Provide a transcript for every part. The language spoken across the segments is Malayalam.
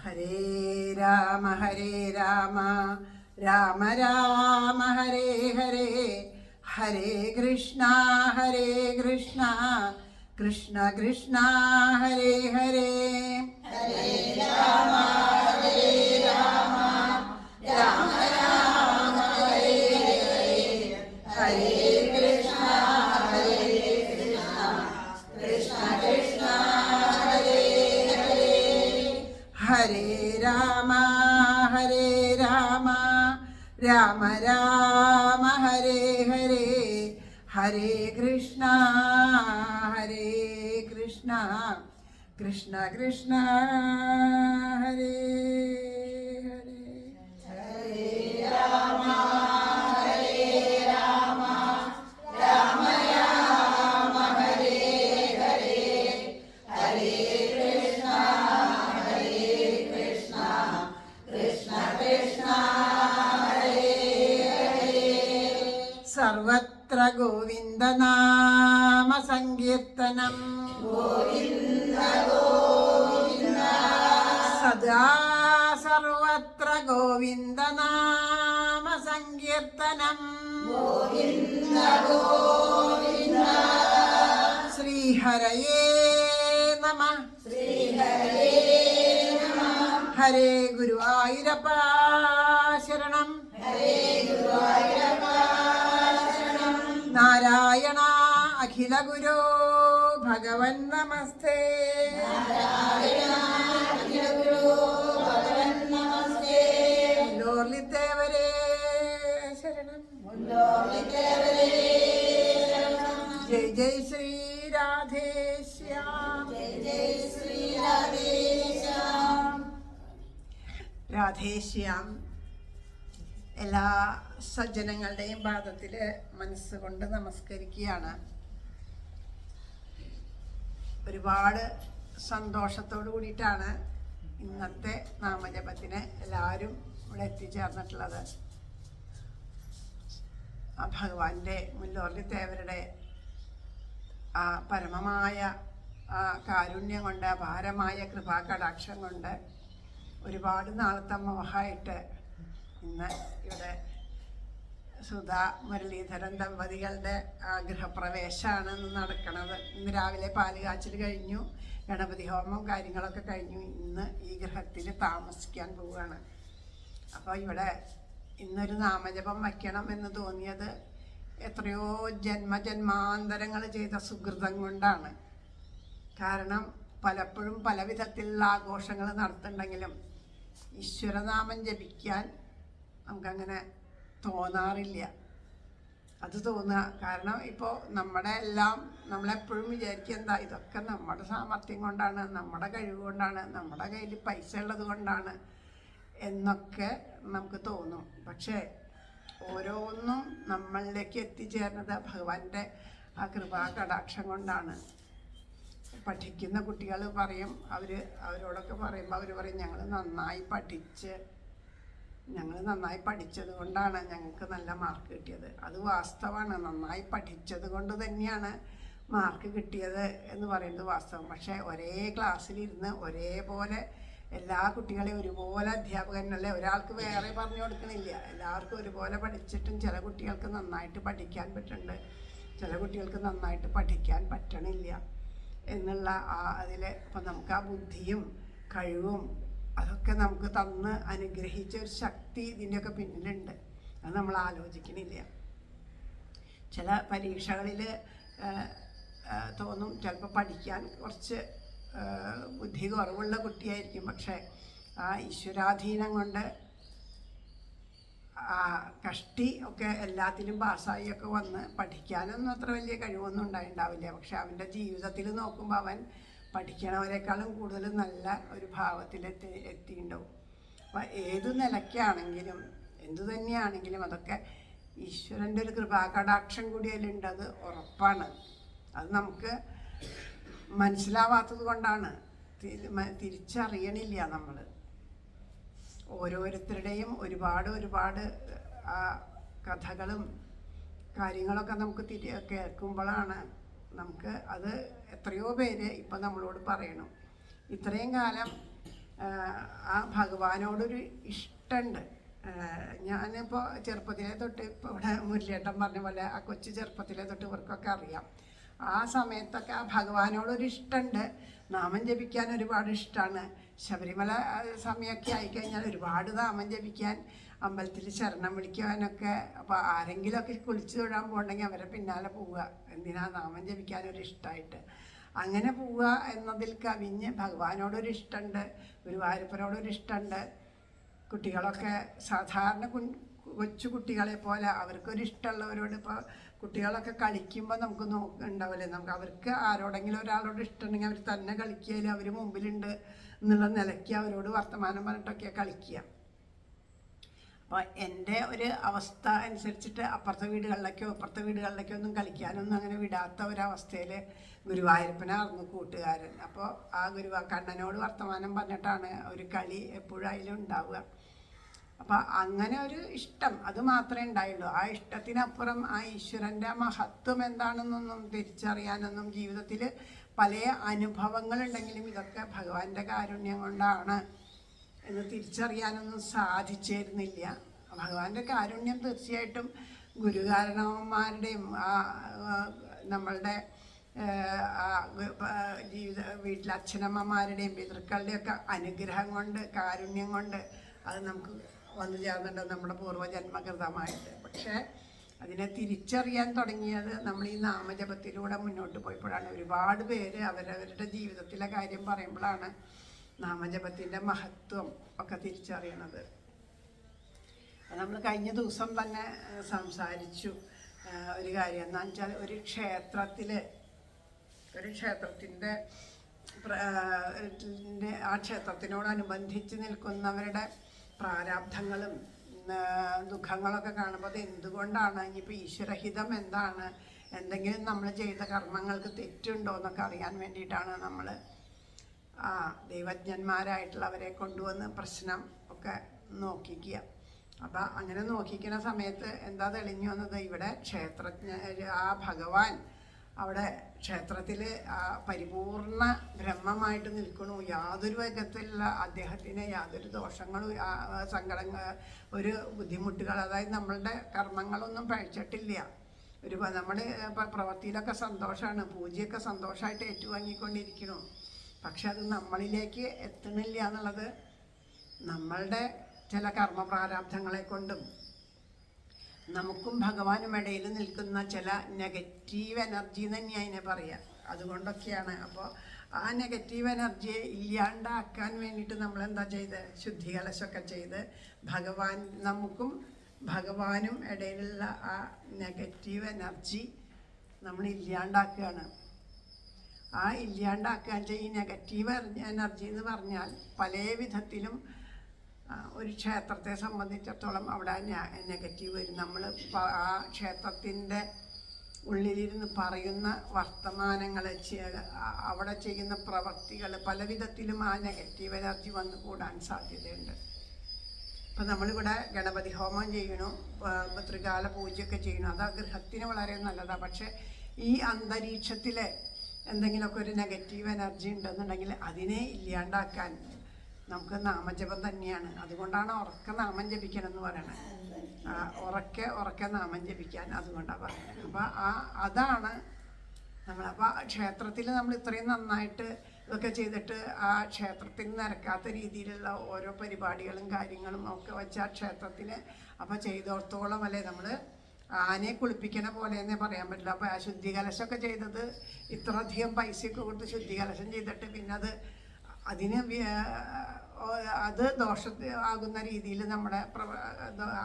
ഹരേ രാമ രാമ രാമ ഹരേ ഹരേ, ഹരേ കൃഷ്ണ കൃഷ്ണ കൃഷ്ണ ഹരേ ഹരേ. ഹരേ രാമ രാമ രാമ ഹരേ ഹരേ, ഹരേ കൃഷ്ണ കൃഷ്ണ കൃഷ്ണ ഹരേ ഹരേ. ഹരേ രാമ രാമ രാമ ഹരേ ഹരേ, ഹരേ കൃഷ്ണ കൃഷ്ണ കൃഷ്ണ ഹരേ ഹരേ. ഹരേ രാമ രാമ രാമ ഹരേ ഹരേ, ഹരേ കൃഷ്ണ കൃഷ്ണ കൃഷ്ണ ഹരേ ഹരേ. സർവത്ര ഗോവിന്ദനാമ സങ്കീർത്തനം, ഗോവിന്ദ ഗോവിന്ദ സദാ സർവത്ര ഗോവിന്ദനാമ സങ്കീർത്തനം. ഗോവിന്ദ ഗോവിന്ദ ശ്രീഹരയേ നമഃ. ശ്രീഹരേ നമഃ. ഹരേ ഗുരുവായൂരപ്പ ശരണം, ഹരേ ഗുരുവായൂരപ്പ ശരണം. നാരായണ അഖില ഗുരോ ഭഗവൻ നമസ്തേ. നാരായണ അഖില ഗുരു ഭഗവൻ നമസ്തേ. ലോലിത്തേവരേ ശരണം, മുല്ലോളിദേവരേ ശരണം. ജയ് ജയ് ശ്രീ രാധേശ്യാം. ജയ് ജയ് ശ്രീ രാധേശ്യാം. രാധേശ്യാം. എല്ലാ സജ്ജനങ്ങളുടെയും പാദത്തിൽ മനസ്സുകൊണ്ട് നമസ്കരിക്കുകയാണ്. ഒരുപാട് സന്തോഷത്തോടു കൂടിയിട്ടാണ് ഇന്നത്തെ നാമജപത്തിന് എല്ലാവരും ഇവിടെ എത്തിച്ചേർന്നിട്ടുള്ളത്. ആ ഭഗവാന്റെ മുല്ലോർലി തേവരുടെ ആ പരമമായ ആ കാരുണ്യം കൊണ്ട്, അപാരമായ കൃപാകടാക്ഷം കൊണ്ട് ഒരുപാട് നാളത്തെ മോഹമായിട്ട് ഇന്ന് ഇവിടെ സുധാ മുരളീധരൻ ദമ്പതികളുടെ ഗൃഹപ്രവേശമാണ് ഇന്ന് നടക്കുന്നത്. ഇന്ന് രാവിലെ പാല് കാച്ചൽ കഴിഞ്ഞു, ഗണപതി ഹോമം കാര്യങ്ങളൊക്കെ കഴിഞ്ഞു. ഇന്ന് ഈ ഗൃഹത്തിൽ താമസിക്കാൻ പോവുകയാണ്. അപ്പോൾ ഇവിടെ ഇന്നൊരു നാമജപം വയ്ക്കണം എന്ന് തോന്നിയത് എത്രയോ ജന്മജന്മാന്തരങ്ങൾ ചെയ്ത സുഹൃതം കൊണ്ടാണ്. കാരണം പലപ്പോഴും പല വിധത്തിലുള്ള ആഘോഷങ്ങൾ നടത്തുന്നുണ്ടെങ്കിലും ഈശ്വരനാമം ജപിക്കാൻ നമുക്കങ്ങനെ തോന്നാറില്ല. അത് തോന്നുക കാരണം ഇപ്പോൾ നമ്മുടെ എല്ലാം നമ്മളെപ്പോഴും വിചാരിക്കുക എന്താ, ഇതൊക്കെ നമ്മുടെ സാമർഥ്യം കൊണ്ടാണ്, നമ്മുടെ കഴിവ് കൊണ്ടാണ്, നമ്മുടെ കയ്യിൽ പൈസ ഉള്ളത് കൊണ്ടാണ് എന്നൊക്കെ നമുക്ക് തോന്നും. പക്ഷേ ഓരോന്നും നമ്മളിലേക്ക് എത്തിച്ചേർന്നത് ഭഗവാന്റെ ആ കൃപാ കടാക്ഷം കൊണ്ടാണ്. പഠിക്കുന്ന കുട്ടികൾ പറയും, അവരോടൊക്കെ പറയുമ്പോൾ അവർ പറയും ഞങ്ങൾ നന്നായി പഠിച്ചത് കൊണ്ടാണ് ഞങ്ങൾക്ക് നല്ല മാർക്ക് കിട്ടിയത്. അത് വാസ്തവമാണ്, നന്നായി പഠിച്ചത് കൊണ്ട് തന്നെയാണ് മാർക്ക് കിട്ടിയത് എന്ന് പറയുന്നത് വാസ്തവം. പക്ഷേ ഒരേ ക്ലാസ്സിലിരുന്ന് ഒരേപോലെ എല്ലാ കുട്ടികളെയും ഒരുപോലെ അധ്യാപകനല്ലേ, ഒരാൾക്ക് വേറെ പറഞ്ഞു കൊടുക്കണില്ല. എല്ലാവർക്കും ഒരുപോലെ പഠിച്ചിട്ടും ചില കുട്ടികൾക്ക് നന്നായിട്ട് പഠിക്കാൻ പറ്റുന്നുണ്ട്, ചില കുട്ടികൾക്ക് നന്നായിട്ട് പഠിക്കാൻ പറ്റണില്ല എന്നുള്ള അതിൽ ഇപ്പം നമുക്ക് ആ ബുദ്ധിയും കഴിവും അതൊക്കെ നമുക്ക് തന്ന് അനുഗ്രഹിച്ച ഒരു ശക്തി ഇതിൻ്റെയൊക്കെ പിന്നിലുണ്ട്. അത് നമ്മൾ ആലോചിക്കണില്ല. ചില പരീക്ഷകളിൽ തോന്നും ചിലപ്പോൾ പഠിക്കാൻ കുറച്ച് ബുദ്ധി കുറവുള്ള കുട്ടിയായിരിക്കും, പക്ഷേ ആ ഈശ്വരാധീനം കൊണ്ട് കഷ്ടി ഒക്കെ എല്ലാത്തിലും പാസ്സായി ഒക്കെ വന്ന് പഠിക്കാനൊന്നും അത്ര വലിയ കഴിവൊന്നും ഉണ്ടായിട്ടുണ്ടാവില്ല. പക്ഷെ അവൻ്റെ ജീവിതത്തിൽ നോക്കുമ്പോൾ അവൻ പഠിക്കണവരെക്കാളും കൂടുതൽ നല്ല ഒരു ഭാവത്തിലെത്തിയിട്ടുണ്ടാവും. അപ്പോൾ ഏത് നിലയ്ക്കാണെങ്കിലും എന്തു തന്നെയാണെങ്കിലും അതൊക്കെ ഈശ്വരൻ്റെ ഒരു കൃപാകടാക്ഷം കൂടി അതിലുണ്ട്, അത് ഉറപ്പാണ്. അത് നമുക്ക് മനസ്സിലാവാത്തത് കൊണ്ടാണ്, തിരിച്ചറിയണില്ല നമ്മൾ. ഓരോരുത്തരുടെയും ഒരുപാട് കഥകളും കാര്യങ്ങളൊക്കെ നമുക്ക് കേൾക്കുമ്പോഴാണ് നമുക്ക് അത് എത്രയോ പേര് ഇപ്പം നമ്മളോട് പറയണം. ഇത്രയും കാലം ആ ഭഗവാനോടൊരു ഇഷ്ടമുണ്ട്. ഞാനിപ്പോൾ ചെറുപ്പത്തിലെ തൊട്ട് ഇപ്പോൾ ഇവിടെ മുരളിയേട്ടൻ പറഞ്ഞ പോലെ ആ കൊച്ചു ചെറുപ്പത്തിലെ തൊട്ട് ഇവർക്കൊക്കെ അറിയാം. ആ സമയത്തൊക്കെ ആ ഭഗവാനോടൊരു ഇഷ്ടമുണ്ട്. നാമം ജപിക്കാൻ ഒരുപാട് ഇഷ്ടമാണ്. ശബരിമല സമയമൊക്കെ ആയിക്കഴിഞ്ഞാൽ ഒരുപാട് നാമം ജപിക്കാൻ, അമ്പലത്തിൽ ശരണം വിളിക്കാനൊക്കെ. അപ്പോൾ ആരെങ്കിലുമൊക്കെ കുളിച്ച് തൊഴാൻ പോകണമെങ്കിൽ അവരെ പിന്നാലെ പോവുക. എന്തിനാ? നാമം ജപിക്കാനൊരു ഇഷ്ടമായിട്ട്. അങ്ങനെ പോവുക എന്നതിൽ കവിഞ്ഞ് ഭഗവാനോടൊരു ഇഷ്ടമുണ്ട്, ഗുരുവായൂരപ്പനോടൊരു ഇഷ്ടമുണ്ട്. കുട്ടികളൊക്കെ സാധാരണ കൊച്ചു കുട്ടികളെ പോലെ അവർക്കൊരു ഇഷ്ടമുള്ളവരോട്, ഇപ്പോൾ കുട്ടികളൊക്കെ കളിക്കുമ്പോൾ നമുക്ക് ഉണ്ടാവില്ലേ, നമുക്ക് അവർക്ക് ആരോടെങ്കിലും ഒരാളോട് ഇഷ്ടമുണ്ടെങ്കിൽ അവർ തന്നെ കളിക്കുകയിൽ അവർ മുമ്പിലുണ്ട് എന്നുള്ള നിലയ്ക്ക് അവരോട് വർത്തമാനം പറഞ്ഞിട്ടൊക്കെ കളിക്കുക. അപ്പോൾ എൻ്റെ ഒരു അവസ്ഥ അനുസരിച്ചിട്ട് അപ്പുറത്തെ വീടുകളിലേക്കോ ഇപ്പുറത്തെ വീടുകളിലേക്കോ ഒന്നും കളിക്കാനൊന്നും അങ്ങനെ വിടാത്ത ഒരവസ്ഥയിൽ ഗുരുവായൂരപ്പനായിരുന്നു കൂട്ടുകാരൻ. അപ്പോൾ ആ കണ്ണനോട് വർത്തമാനം പറഞ്ഞിട്ടാണ് ഒരു കളി എപ്പോഴും അതിലും ഉണ്ടാവുക. അപ്പോൾ അങ്ങനെ ഒരു ഇഷ്ടം അത് മാത്രമേ ഉണ്ടായുള്ളൂ. ആ ഇഷ്ടത്തിനപ്പുറം ആ ഈശ്വരൻ്റെ മഹത്വം എന്താണെന്നൊന്നും തിരിച്ചറിയാനൊന്നും, ജീവിതത്തിൽ പല അനുഭവങ്ങളുണ്ടെങ്കിലും ഇതൊക്കെ ഭഗവാന്റെ കാരുണ്യം കൊണ്ടാണ് എന്ന് തിരിച്ചറിയാനൊന്നും സാധിച്ചിരുന്നില്ല. ഭഗവാന്റെ കാരുണ്യം തീർച്ചയായിട്ടും ഗുരുകാരണവന്മാരുടെയും നമ്മളുടെ വീട്ടിലെ അച്ഛനമ്മമാരുടെയും പിതൃക്കളുടെയൊക്കെ അനുഗ്രഹം കൊണ്ട്, കാരുണ്യം കൊണ്ട് അത് നമുക്ക് വന്നു ചേർന്നുണ്ട് നമ്മുടെ പൂർവ്വജന്മകൃതമായിട്ട്. പക്ഷേ അതിനെ തിരിച്ചറിയാൻ തുടങ്ങിയത് നമ്മൾ ഈ നാമജപത്തിലൂടെ മുന്നോട്ട് പോയപ്പോഴാണ്. ഒരുപാട് പേര് അവരവരുടെ ജീവിതത്തിലെ കാര്യം പറയുമ്പോഴാണ് നാമജപത്തിൻ്റെ മഹത്വം ഒക്കെ തിരിച്ചറിയണത്. നമ്മൾ കഴിഞ്ഞ ദിവസം തന്നെ സംസാരിച്ചു ഒരു കാര്യം. എന്താ വെച്ചാൽ ഒരു ക്ഷേത്രത്തിൻ്റെ ആ ക്ഷേത്രത്തിനോടനുബന്ധിച്ച് നിൽക്കുന്നവരുടെ പ്രാരാബ്ധങ്ങളും ദുഃഖങ്ങളൊക്കെ കാണുമ്പോൾ അത് എന്തുകൊണ്ടാണ്, ഇനിയിപ്പോൾ ഈശ്വരഹിതം എന്താണ്, എന്തെങ്കിലും നമ്മൾ ചെയ്ത കർമ്മങ്ങൾക്ക് തെറ്റുണ്ടോ എന്നൊക്കെ അറിയാൻ വേണ്ടിയിട്ടാണ് നമ്മൾ ദൈവജ്ഞന്മാരായിട്ടുള്ളവരെ കൊണ്ടുവന്ന് പ്രശ്നം ഒക്കെ നോക്കിക്കുക. അപ്പം അങ്ങനെ നോക്കിക്കുന്ന സമയത്ത് എന്താ തെളിഞ്ഞു വന്നത്, ഇവിടെ ആ ഭഗവാൻ അവിടെ ക്ഷേത്രത്തിൽ പരിപൂർണ ബ്രഹ്മമായിട്ട് നിൽക്കണു. യാതൊരു വിധത്തിലുള്ള അദ്ദേഹത്തിന് യാതൊരു ദോഷങ്ങളും സങ്കടങ്ങൾ ഒരു ബുദ്ധിമുട്ടുകൾ, അതായത് നമ്മളുടെ കർമ്മങ്ങളൊന്നും പഴിച്ചിട്ടില്ല. നമ്മൾ പ്രവൃത്തിയിലൊക്കെ സന്തോഷമാണ്, പൂജയൊക്കെ സന്തോഷമായിട്ട് ഏറ്റുവാങ്ങിക്കൊണ്ടിരിക്കണു. പക്ഷെ അത് നമ്മളിലേക്ക് എത്തണില്ല എന്നുള്ളത് നമ്മളുടെ ചില കർമ്മപ്രാരാബ്ധങ്ങളെ കൊണ്ടും നമുക്കും ഭഗവാനും ഇടയിൽ നിൽക്കുന്ന ചില നെഗറ്റീവ് എനർജി തന്നെ അതിനെ പറയാം. അതുകൊണ്ടൊക്കെയാണ്. അപ്പോൾ ആ നെഗറ്റീവ് എനർജിയെ ഇല്ലാണ്ടാക്കാൻ വേണ്ടിയിട്ട് നമ്മൾ എന്താ ചെയ്ത്, ശുദ്ധികലശമൊക്കെ ചെയ്ത് നമുക്കും ഭഗവാനും ഇടയിലുള്ള ആ നെഗറ്റീവ് എനർജി നമ്മൾ ഇല്ലാണ്ടാക്കുകയാണ്. ആ ഇല്ലാണ്ടാക്കുക ഈ നെഗറ്റീവ് എനർജി എന്ന് പറഞ്ഞാൽ പല വിധത്തിലും ഒരു ക്ഷേത്രത്തെ സംബന്ധിച്ചിടത്തോളം അവിടെ നെഗറ്റീവ് വരും. നമ്മൾ ആ ക്ഷേത്രത്തിൻ്റെ ഉള്ളിലിരുന്ന് പറയുന്ന വർത്തമാനങ്ങൾ, അവിടെ ചെയ്യുന്ന പ്രവൃത്തികൾ, പല വിധത്തിലും ആ നെഗറ്റീവ് എനർജി വന്നു കൂടാൻ സാധ്യതയുണ്ട്. ഇപ്പം നമ്മളിവിടെ ഗണപതി ഹോമം ചെയ്യണു, ത്രികാല പൂജയൊക്കെ ചെയ്യണു, അത് ഗൃഹത്തിന് വളരെ നല്ലതാണ്. പക്ഷെ ഈ അന്തരീക്ഷത്തിൽ എന്തെങ്കിലുമൊക്കെ ഒരു നെഗറ്റീവ് എനർജി ഉണ്ടെന്നുണ്ടെങ്കിൽ അതിനെ ഇല്ലാണ്ടാക്കാൻ നമുക്ക് നാമജപം തന്നെയാണ്. അതുകൊണ്ടാണ് ഉറക്കെ നാമം ജപിക്കണം എന്ന് പറയണത്. ഉറക്കെ നാമം ജപിക്കാൻ അതുകൊണ്ടാണ് പറയുന്നത്. അപ്പോൾ അതാണ് അപ്പോൾ ക്ഷേത്രത്തിൽ നമ്മൾ ഇത്രയും നന്നായിട്ട് ഇതൊക്കെ ചെയ്തിട്ട് ആ ക്ഷേത്രത്തിൽ നിരക്കാത്ത രീതിയിലുള്ള ഓരോ പരിപാടികളും കാര്യങ്ങളും ഒക്കെ വെച്ച് ആ ക്ഷേത്രത്തിന് അപ്പോൾ ചെയ്തോർത്തോളം അല്ലേ നമ്മൾ ആനയെ കുളിപ്പിക്കണ പോലെ എന്നേ പറയാൻ പറ്റില്ല. അപ്പോൾ ആ ശുദ്ധികലശമൊക്കെ ചെയ്തത് ഇത്രയധികം പൈസയൊക്കെ കൊടുത്ത് ശുദ്ധികലശം ചെയ്തിട്ട് പിന്നെ അത് ദോഷമാകുന്ന രീതിയിൽ നമ്മുടെ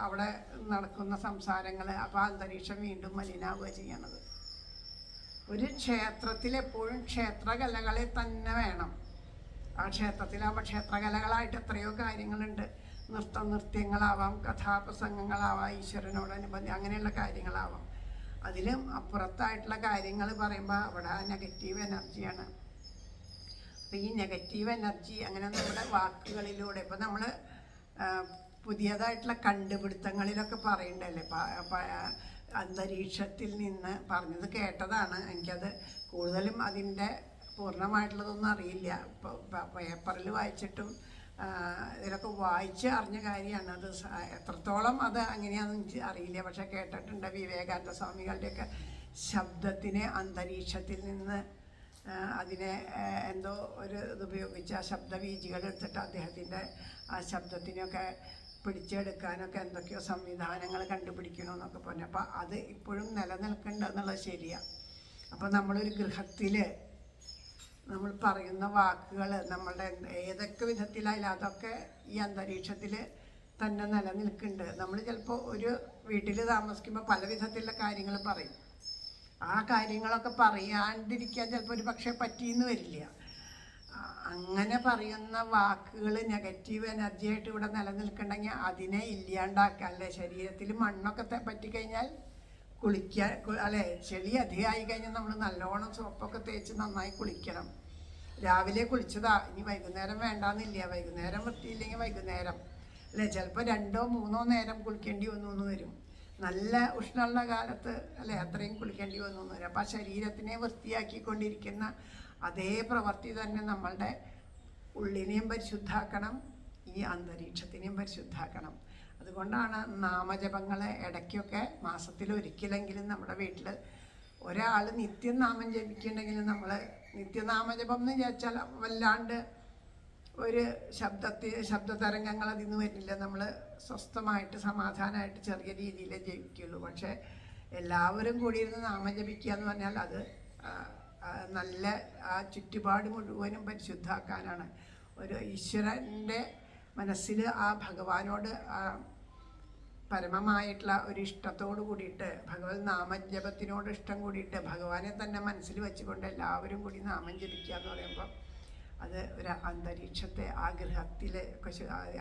അവിടെ നടക്കുന്ന സംസാരങ്ങൾ, അപ്പോൾ അന്തരീക്ഷം വീണ്ടും മലിനാവുക ചെയ്യണത്. ഒരു ക്ഷേത്രത്തിൽ എപ്പോഴും ക്ഷേത്രകലകളെ തന്നെ വേണം. ആ ക്ഷേത്രത്തിലാവുമ്പോൾ ക്ഷേത്രകലകളായിട്ട് എത്രയോ കാര്യങ്ങളുണ്ട്. നൃത്യങ്ങളാവാം, കഥാപ്രസംഗങ്ങളാവാം, ഈശ്വരനോടനുബന്ധി അങ്ങനെയുള്ള കാര്യങ്ങളാവാം. അതിലും അപ്പുറത്തായിട്ടുള്ള കാര്യങ്ങൾ പറയുമ്പോൾ അവിടെ നെഗറ്റീവ് എനർജിയാണ്. അപ്പോൾ ഈ നെഗറ്റീവ് എനർജി അങ്ങനെ നമ്മുടെ വാക്കുകളിലൂടെ ഇപ്പോൾ നമ്മൾ പുതിയതായിട്ടുള്ള കണ്ടുപിടുത്തങ്ങളിലൊക്കെ പറയണ്ടല്ലേ, അന്തരീക്ഷത്തിൽ നിന്ന് പറഞ്ഞത് കേട്ടതാണ്. എനിക്കത് കൂടുതലും അതിൻ്റെ പൂർണ്ണമായിട്ടുള്ളതൊന്നും അറിയില്ല. പേപ്പറിൽ വായിച്ചിട്ടും ഇതിലൊക്കെ വായിച്ച് അറിഞ്ഞ കാര്യമാണ്. അത് എത്രത്തോളം അത് അങ്ങനെയാണെന്ന് എനിക്ക് അറിയില്ല, പക്ഷെ കേട്ടിട്ടുണ്ട് വിവേകാനന്ദ സ്വാമികളുടെയൊക്കെ ശബ്ദത്തിനെ അന്തരീക്ഷത്തിൽ നിന്ന് അതിനെ എന്തോ ഒരു ഇതുപയോഗിച്ച് ആ ശബ്ദവീചികൾ എടുത്തിട്ട് അദ്ദേഹത്തിൻ്റെ ആ ശബ്ദത്തിനൊക്കെ പിടിച്ചെടുക്കാനൊക്കെ എന്തൊക്കെയോ സംവിധാനങ്ങൾ കണ്ടുപിടിക്കണമെന്നൊക്കെ പറഞ്ഞു. അപ്പോൾ അത് ഇപ്പോഴും നിലനിൽക്കുന്നുണ്ട് എന്നുള്ളത് ശരിയാണ്. അപ്പോൾ നമ്മളൊരു ഗൃഹത്തിൽ നമ്മൾ പറയുന്ന വാക്കുകൾ നമ്മളുടെ ഏതൊക്കെ വിധത്തിലായാലും അതൊക്കെ ഈ അന്തരീക്ഷത്തിൽ തന്നെ നിലനിൽക്കുന്നുണ്ട്. നമ്മൾ ചിലപ്പോൾ ഒരു വീട്ടിൽ താമസിക്കുമ്പോൾ പല വിധത്തിലുള്ള കാര്യങ്ങൾ പറയും. ആ കാര്യങ്ങളൊക്കെ പറയാണ്ടിരിക്കാൻ ചിലപ്പോൾ ഒരു പക്ഷേ പറ്റിയെന്ന് വരില്ല. അങ്ങനെ പറയുന്ന വാക്കുകൾ നെഗറ്റീവ് എനർജി ആയിട്ട് ഇവിടെ നിലനിൽക്കണമെങ്കിൽ അതിനെ ഇല്ലാണ്ടാക്കുക. അല്ലേ, ശരീരത്തിൽ മണ്ണൊക്കെ പറ്റിക്കഴിഞ്ഞാൽ കുളിക്കുക, അല്ലേ, ചെളി അധികമായി കഴിഞ്ഞാൽ നമ്മൾ നല്ലോണം സോപ്പൊക്കെ തേച്ച് നന്നായി കുളിക്കണം. രാവിലെ കുളിച്ചതാ, ഇനി വൈകുന്നേരം വേണ്ടാന്നില്ല. വൈകുന്നേരം വൃത്തിയില്ലെങ്കിൽ വൈകുന്നേരം, അല്ലേ, ചിലപ്പോൾ 2 or 3 നേരം കുളിക്കേണ്ടി വന്നു വരും. നല്ല ഉഷ്ണമുള്ള കാലത്ത്, അല്ലേ, അത്രയും കുളിക്കേണ്ടി വന്നു വരും. അപ്പോൾ ആ ശരീരത്തിനെ വൃത്തിയാക്കിക്കൊണ്ടിരിക്കുന്ന അതേ പ്രവൃത്തി തന്നെ നമ്മളുടെ ഉള്ളിനെയും പരിശുദ്ധാക്കണം, ഈ അന്തരീക്ഷത്തിനെയും പരിശുദ്ധാക്കണം. അതുകൊണ്ടാണ് നാമജപങ്ങളെ ഇടയ്ക്കൊക്കെ മാസത്തിലൊരിക്കലെങ്കിലും നമ്മുടെ വീട്ടിൽ ഒരാൾ നിത്യം നാമം ജപിക്കുന്നുണ്ടെങ്കിലും നമ്മൾ നിത്യനാമജപം എന്ന് വിചാരിച്ചാൽ വല്ലാണ്ട് ഒരു ശബ്ദതരംഗങ്ങൾ അതിൽ നിന്ന് വരില്ല. നമ്മൾ സ്വസ്ഥമായിട്ട് സമാധാനമായിട്ട് ചെറിയ രീതിയിലേ ജപിക്കുള്ളൂ. പക്ഷേ എല്ലാവരും കൂടിയിരുന്ന് നാമം ജപിക്കുക എന്ന് പറഞ്ഞാൽ അത് നല്ല ആ ചുറ്റുപാട് മുഴുവനും പരിശുദ്ധാക്കാനാണ്. ഒരു ഈശ്വരൻ്റെ മനസ്സിൽ ആ ഭഗവാനോട് പരമമായിട്ടുള്ള ഒരു ഇഷ്ടത്തോട് കൂടിയിട്ട്, ഭഗവത് നാമജപത്തിനോട് ഇഷ്ടം കൂടിയിട്ട് ഭഗവാനെ തന്നെ മനസ്സിൽ വെച്ചുകൊണ്ട് എല്ലാവരും കൂടി നാമം ജപിക്കുക എന്ന് പറയുമ്പോൾ അത് ഒരു അന്തരീക്ഷത്തെ ആ ഗൃഹത്തിലെ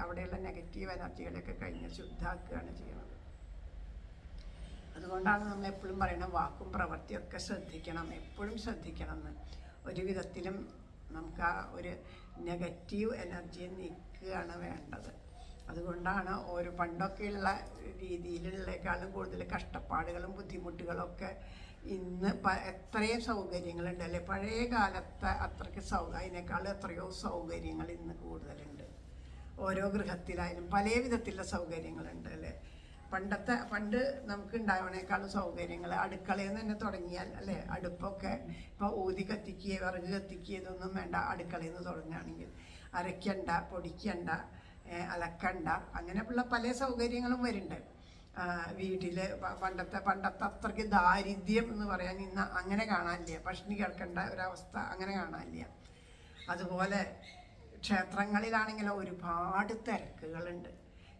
അവിടെയുള്ള നെഗറ്റീവ് എനർജികളൊക്കെ കഴിഞ്ഞ് ശുദ്ധാക്കുകയാണ് ചെയ്യുന്നത്. അതുകൊണ്ടാണ് നമ്മൾ എപ്പോഴും പറയുന്നത് വാക്കും പ്രവൃത്തിയൊക്കെ ശ്രദ്ധിക്കണം, എപ്പോഴും ശ്രദ്ധിക്കണം എന്ന്. ഒരു വിധത്തിലും നമുക്ക് ആ ഒരു നെഗറ്റീവ് എനർജിയെ നീക്കുകയാണ് വേണ്ടത്. അതുകൊണ്ടാണ് ഓരോ പണ്ടൊക്കെയുള്ള രീതിയിലുള്ളേക്കാളും കൂടുതൽ കഷ്ടപ്പാടുകളും ബുദ്ധിമുട്ടുകളൊക്കെ ഇന്ന് എത്രയും സൗകര്യങ്ങളുണ്ട്, അല്ലേ. പഴയ കാലത്തെ അത്രയ്ക്ക് അതിനേക്കാളും എത്രയോ സൗകര്യങ്ങൾ ഇന്ന് കൂടുതലുണ്ട്. ഓരോ ഗൃഹത്തിലായാലും പല വിധത്തിലുള്ള സൗകര്യങ്ങളുണ്ട്, അല്ലേ. പണ്ട് നമുക്ക് ഉണ്ടാവണേക്കാളും സൗകര്യങ്ങൾ അടുക്കളയിൽ നിന്ന് തന്നെ തുടങ്ങിയാൽ, അല്ലേ. അടുപ്പൊക്കെ ഇപ്പോൾ ഊതി കത്തിക്കുക, വിറക് കത്തിക്കുക, ഇതൊന്നും വേണ്ട. അടുക്കളയിൽ നിന്ന് തുടങ്ങുകയാണെങ്കിൽ അരയ്ക്കണ്ട, പൊടിക്കണ്ട, അലക്കണ്ട, അങ്ങനെയുള്ള പല സൗകര്യങ്ങളും വരുന്നുണ്ട് വീട്ടിൽ. പണ്ടത്തെ അത്രയ്ക്ക് ദാരിദ്ര്യം എന്ന് പറയാൻ ഇന്ന് അങ്ങനെ കാണാനില്ല. പട്ടിണി കിടക്കേണ്ട ഒരവസ്ഥ അങ്ങനെ കാണാനില്ല. അതുപോലെ ക്ഷേത്രങ്ങളിലാണെങ്കിലും ഒരുപാട് തിരക്കുകളുണ്ട്.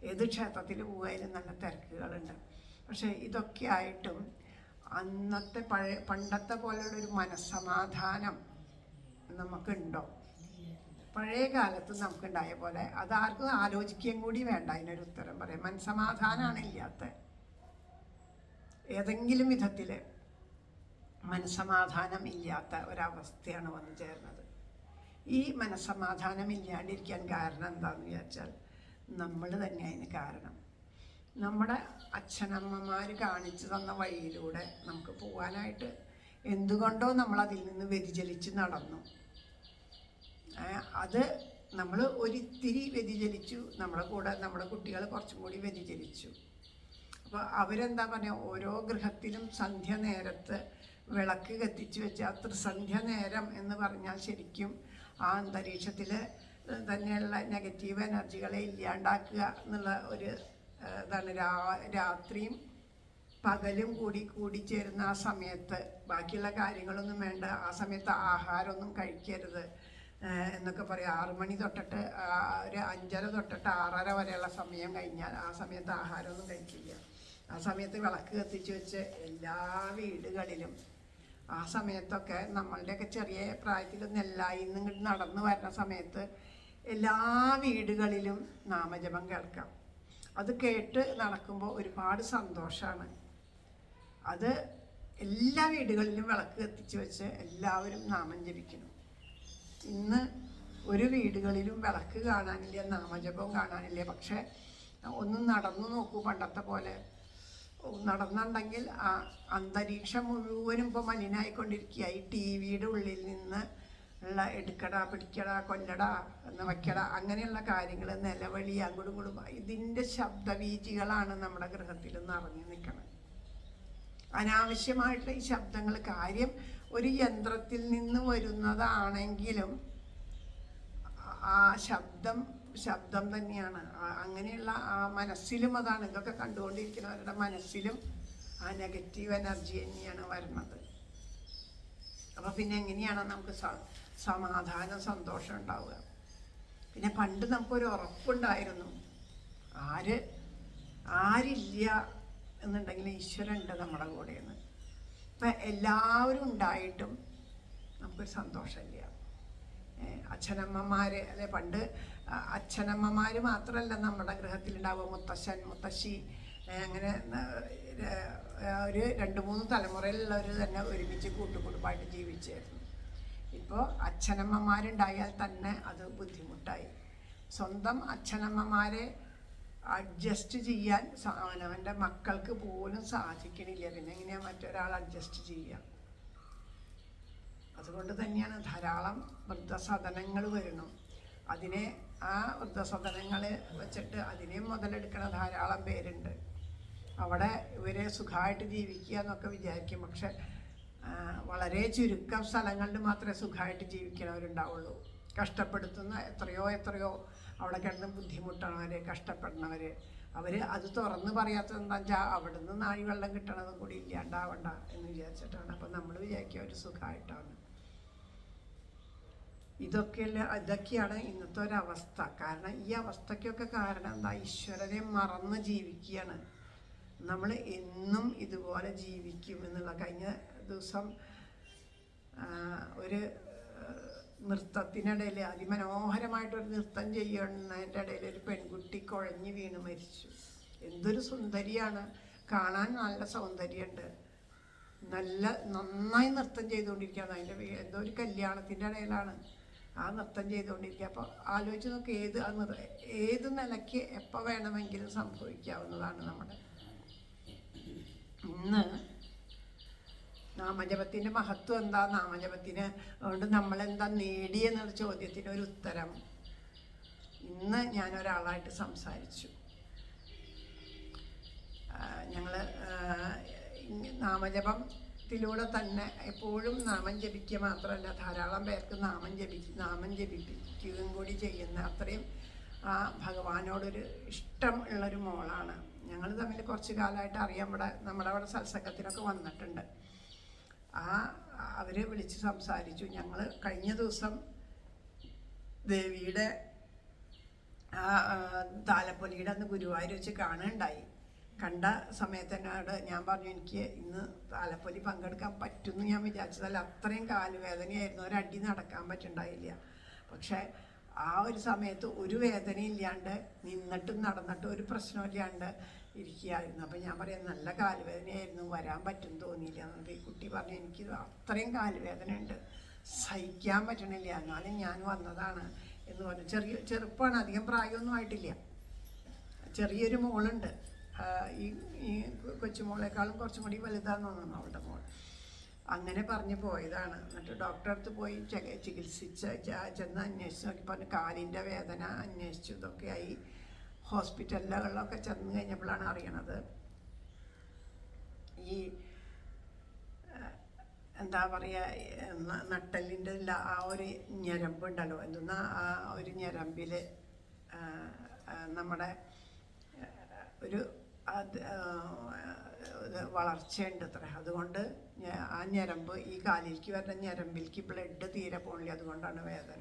ഏത് ക്ഷേത്രത്തിൽ പോയാലും നല്ല തിരക്കുകളുണ്ട്. പക്ഷേ ഇതൊക്കെ ആയിട്ടും അന്നത്തെ പണ്ടത്തെ പോലെയുള്ളൊരു മനസ്സമാധാനം നമുക്കുണ്ടോ? പഴയ കാലത്ത് നമുക്കുണ്ടായ പോലെ അതാർക്കും ആലോചിക്കുകയും കൂടി വേണ്ട അതിനൊരു ഉത്തരം പറയാം. മനസ്സമാധാനമാണ് ഇല്ലാത്ത, ഏതെങ്കിലും വിധത്തിൽ മനസ്സമാധാനം ഇല്ലാത്ത ഒരവസ്ഥയാണ് വന്നു ചേർന്നത്. ഈ മനസ്സമാധാനം ഇല്ലാണ്ടിരിക്കാൻ കാരണം എന്താണെന്ന് വിചാരിച്ചാൽ നമ്മൾ തന്നെ അതിന് കാരണം. നമ്മുടെ അച്ഛനമ്മമാർ കാണിച്ചു തന്ന വഴിയിലൂടെ നമുക്ക് പോകാനായിട്ട് എന്തുകൊണ്ടോ നമ്മളതിൽ നിന്ന് വ്യതിചലിച്ച് നടന്നു. അത് നമ്മൾ ഒരിത്തിരി വ്യതിചലിച്ചു, നമ്മുടെ കൂടെ നമ്മുടെ കുട്ടികൾ കുറച്ചും കൂടി വ്യതിചലിച്ചു. അപ്പോൾ അവരെന്താ പറയുക, ഓരോ ഗൃഹത്തിലും സന്ധ്യ നേരത്ത് വിളക്ക് കത്തിച്ച് വെച്ച് ആ ത്രിസന്ധ്യ നേരം എന്ന് പറഞ്ഞാൽ ശരിക്കും ആ അന്തരീക്ഷത്തിൽ തന്നെയുള്ള നെഗറ്റീവ് എനർജികളെ ഇല്ലാണ്ടാക്കുക എന്നുള്ള ഒരു ഇതാണ്. രാത്രിയും പകലും കൂടിച്ചേരുന്ന ആ സമയത്ത് ബാക്കിയുള്ള കാര്യങ്ങളൊന്നും വേണ്ട. ആ സമയത്ത് ആഹാരമൊന്നും കഴിക്കരുത് എന്നൊക്കെ പറയും. 6 മണി തൊട്ടിട്ട് ഒരു 5:30 തൊട്ടിട്ട് 6:30 വരെയുള്ള സമയം കഴിഞ്ഞാൽ ആ സമയത്ത് ആഹാരമൊന്നും കഴിക്കില്ല. ആ സമയത്ത് വിളക്ക് കത്തിച്ച് വെച്ച് എല്ലാ വീടുകളിലും ആ സമയത്തൊക്കെ നമ്മളുടെയൊക്കെ ചെറിയ പ്രായത്തിലൊന്നും എല്ലായിന്നും ഇങ്ങോട്ട് നടന്നു വരുന്ന സമയത്ത് എല്ലാ വീടുകളിലും നാമജപം കേൾക്കാം. അത് കേട്ട് നടക്കുമ്പോൾ ഒരുപാട് സന്തോഷമാണ്. അത് എല്ലാ വീടുകളിലും വിളക്ക് കത്തിച്ച് വെച്ച് എല്ലാവരും നാമം ജപിക്കണം. ഇന്ന് ഒരു വീടുകളിലും വിളക്ക് കാണാനില്ല, നാമജപം കാണാനില്ല. പക്ഷെ ഒന്ന് നടന്നു നോക്കൂ, പണ്ടത്തെ പോലെ നടന്നുണ്ടെങ്കിൽ അന്തരീക്ഷം മുഴുവനും ഇപ്പോൾ മലിനായിക്കൊണ്ടിരിക്കുക. ഈ ടി വിയുടെ ഉള്ളിൽ നിന്ന് ഉള്ള എടുക്കടാ പിടിക്കടാ കൊല്ലടാ എന്ന് വയ്ക്കടാ അങ്ങനെയുള്ള കാര്യങ്ങൾ, നിലവിളി, അങ്ങോട്ടും ഇങ്ങോട്ടും, ഇതിൻ്റെ ശബ്ദവീചികളാണ് നമ്മുടെ ഗൃഹത്തിൽ നിറഞ്ഞു നിൽക്കുന്നത്. അനാവശ്യമായിട്ടുള്ള ഈ ശബ്ദങ്ങൾ, കാര്യം ഒരു യന്ത്രത്തിൽ നിന്ന് വരുന്നതാണെങ്കിലും ആ ശബ്ദം തന്നെയാണ്. അങ്ങനെയുള്ള ആ മനസ്സിലും അതാണ്, ഇതൊക്കെ കണ്ടുകൊണ്ടിരിക്കുന്നവരുടെ മനസ്സിലും ആ നെഗറ്റീവ് എനർജി തന്നെയാണ് വരുന്നത്. അപ്പോൾ പിന്നെ എങ്ങനെയാണ് നമുക്ക് സമാധാനം, സന്തോഷം ഉണ്ടാവുക? പിന്നെ പണ്ട് നമുക്കൊരു ഉറപ്പുണ്ടായിരുന്നു, ആരില്ല എന്നുണ്ടെങ്കിൽ ഈശ്വരൻ ഉണ്ട് നമ്മുടെ കൂടെയെന്ന്. ഇപ്പം എല്ലാവരും ഉണ്ടായിട്ടും നമുക്കൊരു സന്തോഷമില്ല. അച്ഛനമ്മമാർ അല്ലെ, പണ്ട് അച്ഛനമ്മമാർ മാത്രമല്ല നമ്മുടെ ഗൃഹത്തിലുണ്ടാവുക, മുത്തശ്ശൻ മുത്തശ്ശി, അങ്ങനെ ഒരു 2-3 തലമുറയിലുള്ളവർ തന്നെ ഒരുമിച്ച് കൂട്ടുകുടുംബമായിട്ട് ജീവിച്ചായിരുന്നു. ഇപ്പോൾ അച്ഛനമ്മമാരുണ്ടായാൽ തന്നെ അത് ബുദ്ധിമുട്ടായി. സ്വന്തം അച്ഛനമ്മമാരെ അഡ്ജസ്റ്റ് ചെയ്യാൻ അവനവൻ്റെ മക്കൾക്ക് പോലും സാധിക്കണില്ല. പിന്നെ എങ്ങനെയാണ് മറ്റൊരാൾ അഡ്ജസ്റ്റ് ചെയ്യുക? അതുകൊണ്ട് തന്നെയാണ് ധാരാളം വൃദ്ധസദനങ്ങൾ വരുന്നു. ആ വൃദ്ധസദനങ്ങൾ വെച്ചിട്ട് അതിനെ മുതലെടുക്കുന്ന ധാരാളം പേരുണ്ട്. അവിടെ ഇവരെ സുഖമായിട്ട് ജീവിക്കുക എന്നൊക്കെ വിചാരിക്കും. പക്ഷെ വളരെ ചുരുക്കം സ്ഥലങ്ങളിൽ മാത്രമേ സുഖമായിട്ട് ജീവിക്കുന്നവരുണ്ടാവുള്ളൂ. കഷ്ടപ്പെടുത്തുന്ന എത്രയോ അവിടെ കിടന്ന് ബുദ്ധിമുട്ടണവർ, കഷ്ടപ്പെടുന്നവർ, അവർ അത് തുറന്ന് പറയാത്തത് എന്താ വെച്ചാൽ അവിടെ നിന്ന് നാഴി വെള്ളം കിട്ടണതും കൂടി ഇല്ലാണ്ടാവണ്ട എന്ന് വിചാരിച്ചിട്ടാണ്. അപ്പം നമ്മൾ വിചാരിക്കുക അവർ സുഖമായിട്ടാണ്. ഇതൊക്കെയാണ് ഇന്നത്തെ ഒരവസ്ഥ. കാരണം ഈ അവസ്ഥയ്ക്കൊക്കെ കാരണം എന്താ? ഈശ്വരനെ മറന്ന് ജീവിക്കുകയാണ്. നമ്മൾ എന്നും ഇതുപോലെ ജീവിക്കും എന്നുള്ള. കഴിഞ്ഞ ദിവസം ഒരു നൃത്തത്തിനിടയിൽ, അതിമനോഹരമായിട്ടൊരു നൃത്തം ചെയ്യുന്നതിൻ്റെ ഇടയിൽ ഒരു പെൺകുട്ടി കുഴഞ്ഞു വീണ് മരിച്ചു. എന്തൊരു സുന്ദരിയാണ്, കാണാൻ നല്ല സൗന്ദര്യമുണ്ട്, നന്നായി നൃത്തം ചെയ്തുകൊണ്ടിരിക്കുകയാണ്. അതിൻ്റെ എന്തോ ഒരു കല്യാണത്തിൻ്റെ ഇടയിലാണ് ആ നൃത്തം ചെയ്തുകൊണ്ടിരിക്കുക. അപ്പോൾ ആലോചിച്ച് നോക്കി, ഏത് നിലയ്ക്ക് എപ്പോൾ വേണമെങ്കിലും സംഭവിക്കാവുന്നതാണ്. നമ്മുടെ ഇന്ന് നാമജപത്തിൻ്റെ മഹത്വം എന്താ, നാമജപത്തിന് കൊണ്ട് നമ്മളെന്താ നേടിയെന്നുള്ള ചോദ്യത്തിന് ഒരു ഉത്തരം ഇന്ന് ഞാനൊരാളായിട്ട് സംസാരിച്ചു. ഞങ്ങൾ നാമജപത്തിലൂടെ തന്നെ എപ്പോഴും നാമം ജപിക്കുക മാത്രമല്ല, ധാരാളം പേർക്ക് നാമം ജപിപ്പിക്കുകയും കൂടി ചെയ്യുന്ന അത്രയും ഭഗവാനോടൊരു ഇഷ്ടം ഉള്ളൊരു മോളാണ്. ഞങ്ങൾ തമ്മിൽ കുറച്ച് കാലമായിട്ട് അറിയാം. നമ്മുടെ അവിടെ സത്സംഗത്തിനൊക്കെ വന്നിട്ടുണ്ട്. അവർ വിളിച്ച് സംസാരിച്ചു. ഞങ്ങൾ കഴിഞ്ഞ ദിവസം ദേവിയുടെ താലപ്പൊലിയുടെ അന്ന് ഗുരുവായൂർ വെച്ച് കാണുകയുണ്ടായി. കണ്ട സമയത്ത് എന്നോട് ഞാൻ പറഞ്ഞു, എനിക്ക് ഇന്ന് താലപ്പൊലി പങ്കെടുക്കാൻ പറ്റുമെന്ന് ഞാൻ വിചാരിച്ചതല്ല. അത്രയും കാലുവേദനയായിരുന്നു, ഒരടി നടക്കാൻ പറ്റുന്നുണ്ടായില്ല. പക്ഷേ ആ ഒരു സമയത്ത് ഒരു വേദനയില്ലാണ്ട്, നിന്നിട്ടും നടന്നിട്ടും ഒരു പ്രശ്നമില്ലാണ്ട് ഇരിക്കുകയായിരുന്നു. അപ്പം ഞാൻ പറയാം, നല്ല കാലുവേദനയായിരുന്നു, വരാൻ പറ്റും തോന്നിയില്ല എന്നത്. ഈ കുട്ടി പറഞ്ഞു, എനിക്ക് അത്രയും കാലുവേദന ഉണ്ട്, സഹിക്കാൻ പറ്റണില്ല, എന്നാലും ഞാൻ വന്നതാണ് എന്ന് പറഞ്ഞു. ചെറുപ്പമാണ്, അധികം പ്രായമൊന്നും ആയിട്ടില്ല. ചെറിയൊരു മോളുണ്ട്, ഈ കൊച്ചുമോളേക്കാളും കുറച്ചും കൂടി വലുതാന്ന് തോന്നുന്നു അവളുടെ മോൾ. അങ്ങനെ പറഞ്ഞ് പോയതാണ്. എന്നിട്ട് ഡോക്ടറെ അടുത്ത് പോയി ചെന്ന് അന്വേഷിച്ച് നോക്കി. പറഞ്ഞു കാലിൻ്റെ വേദന അന്വേഷിച്ചു. ഇതൊക്കെയായി ഹോസ്പിറ്റലുകളിലൊക്കെ ചെന്ന് കഴിഞ്ഞപ്പോഴാണ് അറിയണത് ഈ എന്താ പറയുക, നട്ടലിൻ്റെ ആ ഒരു ഞരമ്പുണ്ടല്ലോ, എന്തെന്നാ ആ ഒരു ഞരമ്പിൽ നമ്മുടെ ഒരു വളർച്ചയുണ്ട് അത്ര. അതുകൊണ്ട് ആ ഞരമ്പ്, ഈ കാലിലേക്ക് വരുന്ന ഞരമ്പിലേക്ക് ബ്ലഡ് തീരെ പോണില്ല, അതുകൊണ്ടാണ് വേദന.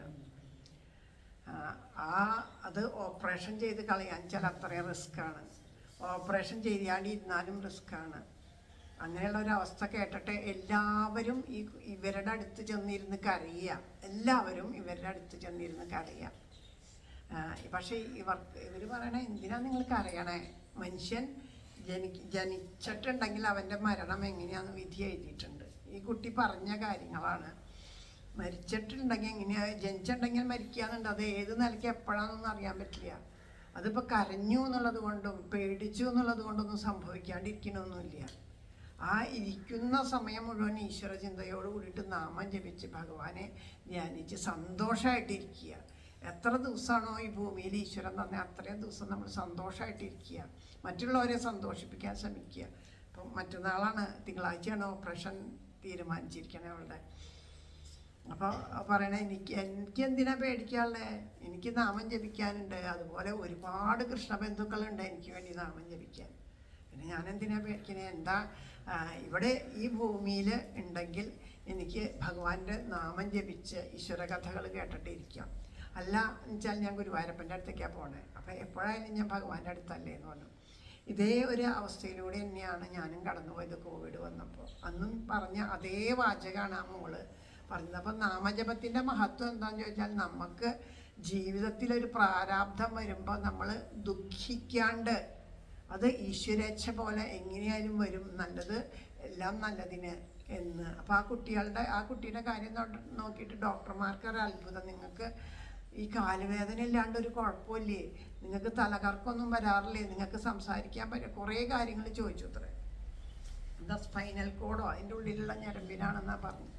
അത് ഓപ്പറേഷൻ ചെയ്ത് കളയാൻ വെച്ചാൽ അത്രയും റിസ്ക്കാണ്. ഓപ്പറേഷൻ ചെയ്യാണ്ടിരുന്നാലും റിസ്ക്കാണ്. അങ്ങനെയുള്ള ഒരവസ്ഥ കേട്ടിട്ട് എല്ലാവരും ഇവരുടെ അടുത്ത് ചെന്നിരുന്ന് കരയുക. എല്ലാവരും ഇവരുടെ അടുത്ത് ചെന്നിരുന്ന് കരയുക. പക്ഷേ ഇവർ പറയണേ, എന്തിനാണ് നിങ്ങൾ കരയണേ? മനുഷ്യൻ ജനിച്ചിട്ടുണ്ടെങ്കിൽ അവൻ്റെ മരണം എങ്ങനെയാണെന്ന് വിധി എഴുതിയിട്ടുണ്ട്. ഈ കുട്ടി പറഞ്ഞ കാര്യങ്ങളാണ്. മരിച്ചിട്ടുണ്ടെങ്കിൽ എങ്ങനെയാണ്, ജനിച്ചിട്ടുണ്ടെങ്കിൽ മരിക്കുകയെന്നുണ്ട്. അത് ഏത് നിലയ്ക്ക് എപ്പോഴാണെന്നൊന്നും അറിയാൻ പറ്റില്ല. അതിപ്പോൾ കരഞ്ഞു എന്നുള്ളത് കൊണ്ടും പേടിച്ചു എന്നുള്ളത് കൊണ്ടൊന്നും സംഭവിക്കാണ്ടിരിക്കണമൊന്നുമില്ല. ആ ഇരിക്കുന്ന സമയം മുഴുവൻ ഈശ്വര ചിന്തയോട് കൂടിയിട്ട് നാമം ജപിച്ച് ഭഗവാനെ ധ്യാനിച്ച് സന്തോഷമായിട്ടിരിക്കുക. എത്ര ദിവസമാണോ ഈ ഭൂമിയിൽ ഈശ്വരൻ തന്നെ അത്രയും ദിവസം നമ്മൾ സന്തോഷമായിട്ടിരിക്കുക, മറ്റുള്ളവരെ സന്തോഷിപ്പിക്കാൻ ശ്രമിക്കുക. അപ്പം മറ്റന്നാളാണ്, തിങ്കളാഴ്ചയാണ് ഓപ്പറേഷൻ തീരുമാനിച്ചിരിക്കണേ അവളുടെ. അപ്പോൾ പറയണേ, എനിക്ക് എന്തിനാ പേടിക്കാനുള്ളത്, എനിക്ക് നാമം ജപിക്കാനുണ്ട്. അതുപോലെ ഒരുപാട് കൃഷ്ണബന്ധുക്കളുണ്ട് എനിക്ക് വേണ്ടി നാമം ജപിക്കാൻ. പിന്നെ ഞാൻ എന്തിനാ പേടിക്കണേ? എന്താ ഇവിടെ ഈ ഭൂമിയിൽ ഉണ്ടെങ്കിൽ എനിക്ക് ഭഗവാന്റെ നാമം ജപിച്ച് ഈശ്വര കഥകൾ കേട്ടിട്ടിരിക്കാം. അല്ല എന്നുവെച്ചാൽ ഞാൻ ഗുരുവായൂരപ്പൻ്റെ അടുത്തേക്കാണ് പോണേ. അപ്പം എപ്പോഴായാലും ഞാൻ ഭഗവാന്റെ അടുത്തല്ലേ എന്ന് പറഞ്ഞു. ഇതേ ഒരു അവസ്ഥയിലൂടെ തന്നെയാണ് ഞാനും കടന്നുപോയത് കോവിഡ് വന്നപ്പോൾ. അന്നും പറഞ്ഞ അതേ വാചകമാണ് ആ മോള് പറഞ്ഞത്. അപ്പം നാമജപത്തിൻ്റെ മഹത്വം എന്താണെന്ന് ചോദിച്ചാൽ, നമുക്ക് ജീവിതത്തിലൊരു പ്രാരാബ്ധം വരുമ്പോൾ നമ്മൾ ദുഃഖിക്കാണ്ട്, അത് ഈശ്വരേച്ഛ പോലെ എങ്ങനെയായാലും വരും, നല്ലത് എല്ലാം നല്ലതിന് എന്ന്. അപ്പോൾ ആ കുട്ടിയുടെ കാര്യം നോക്കിയിട്ട് ഡോക്ടർമാർക്ക് ഒരു അത്ഭുതം, നിങ്ങൾക്ക് ഈ കാലുവേദന ഇല്ലാണ്ട് ഒരു കുഴപ്പമില്ലേ, നിങ്ങൾക്ക് തലകർക്കൊന്നും വരാറില്ലേ, നിങ്ങൾക്ക് സംസാരിക്കാൻ പറ്റും, കുറേ കാര്യങ്ങൾ ചോദിച്ചു അത്രേ. എന്താ സ്പൈനൽ കോഡോ അതിൻ്റെ ഉള്ളിലുള്ള ഞരമ്പിനാണെന്നാണ് പറഞ്ഞു.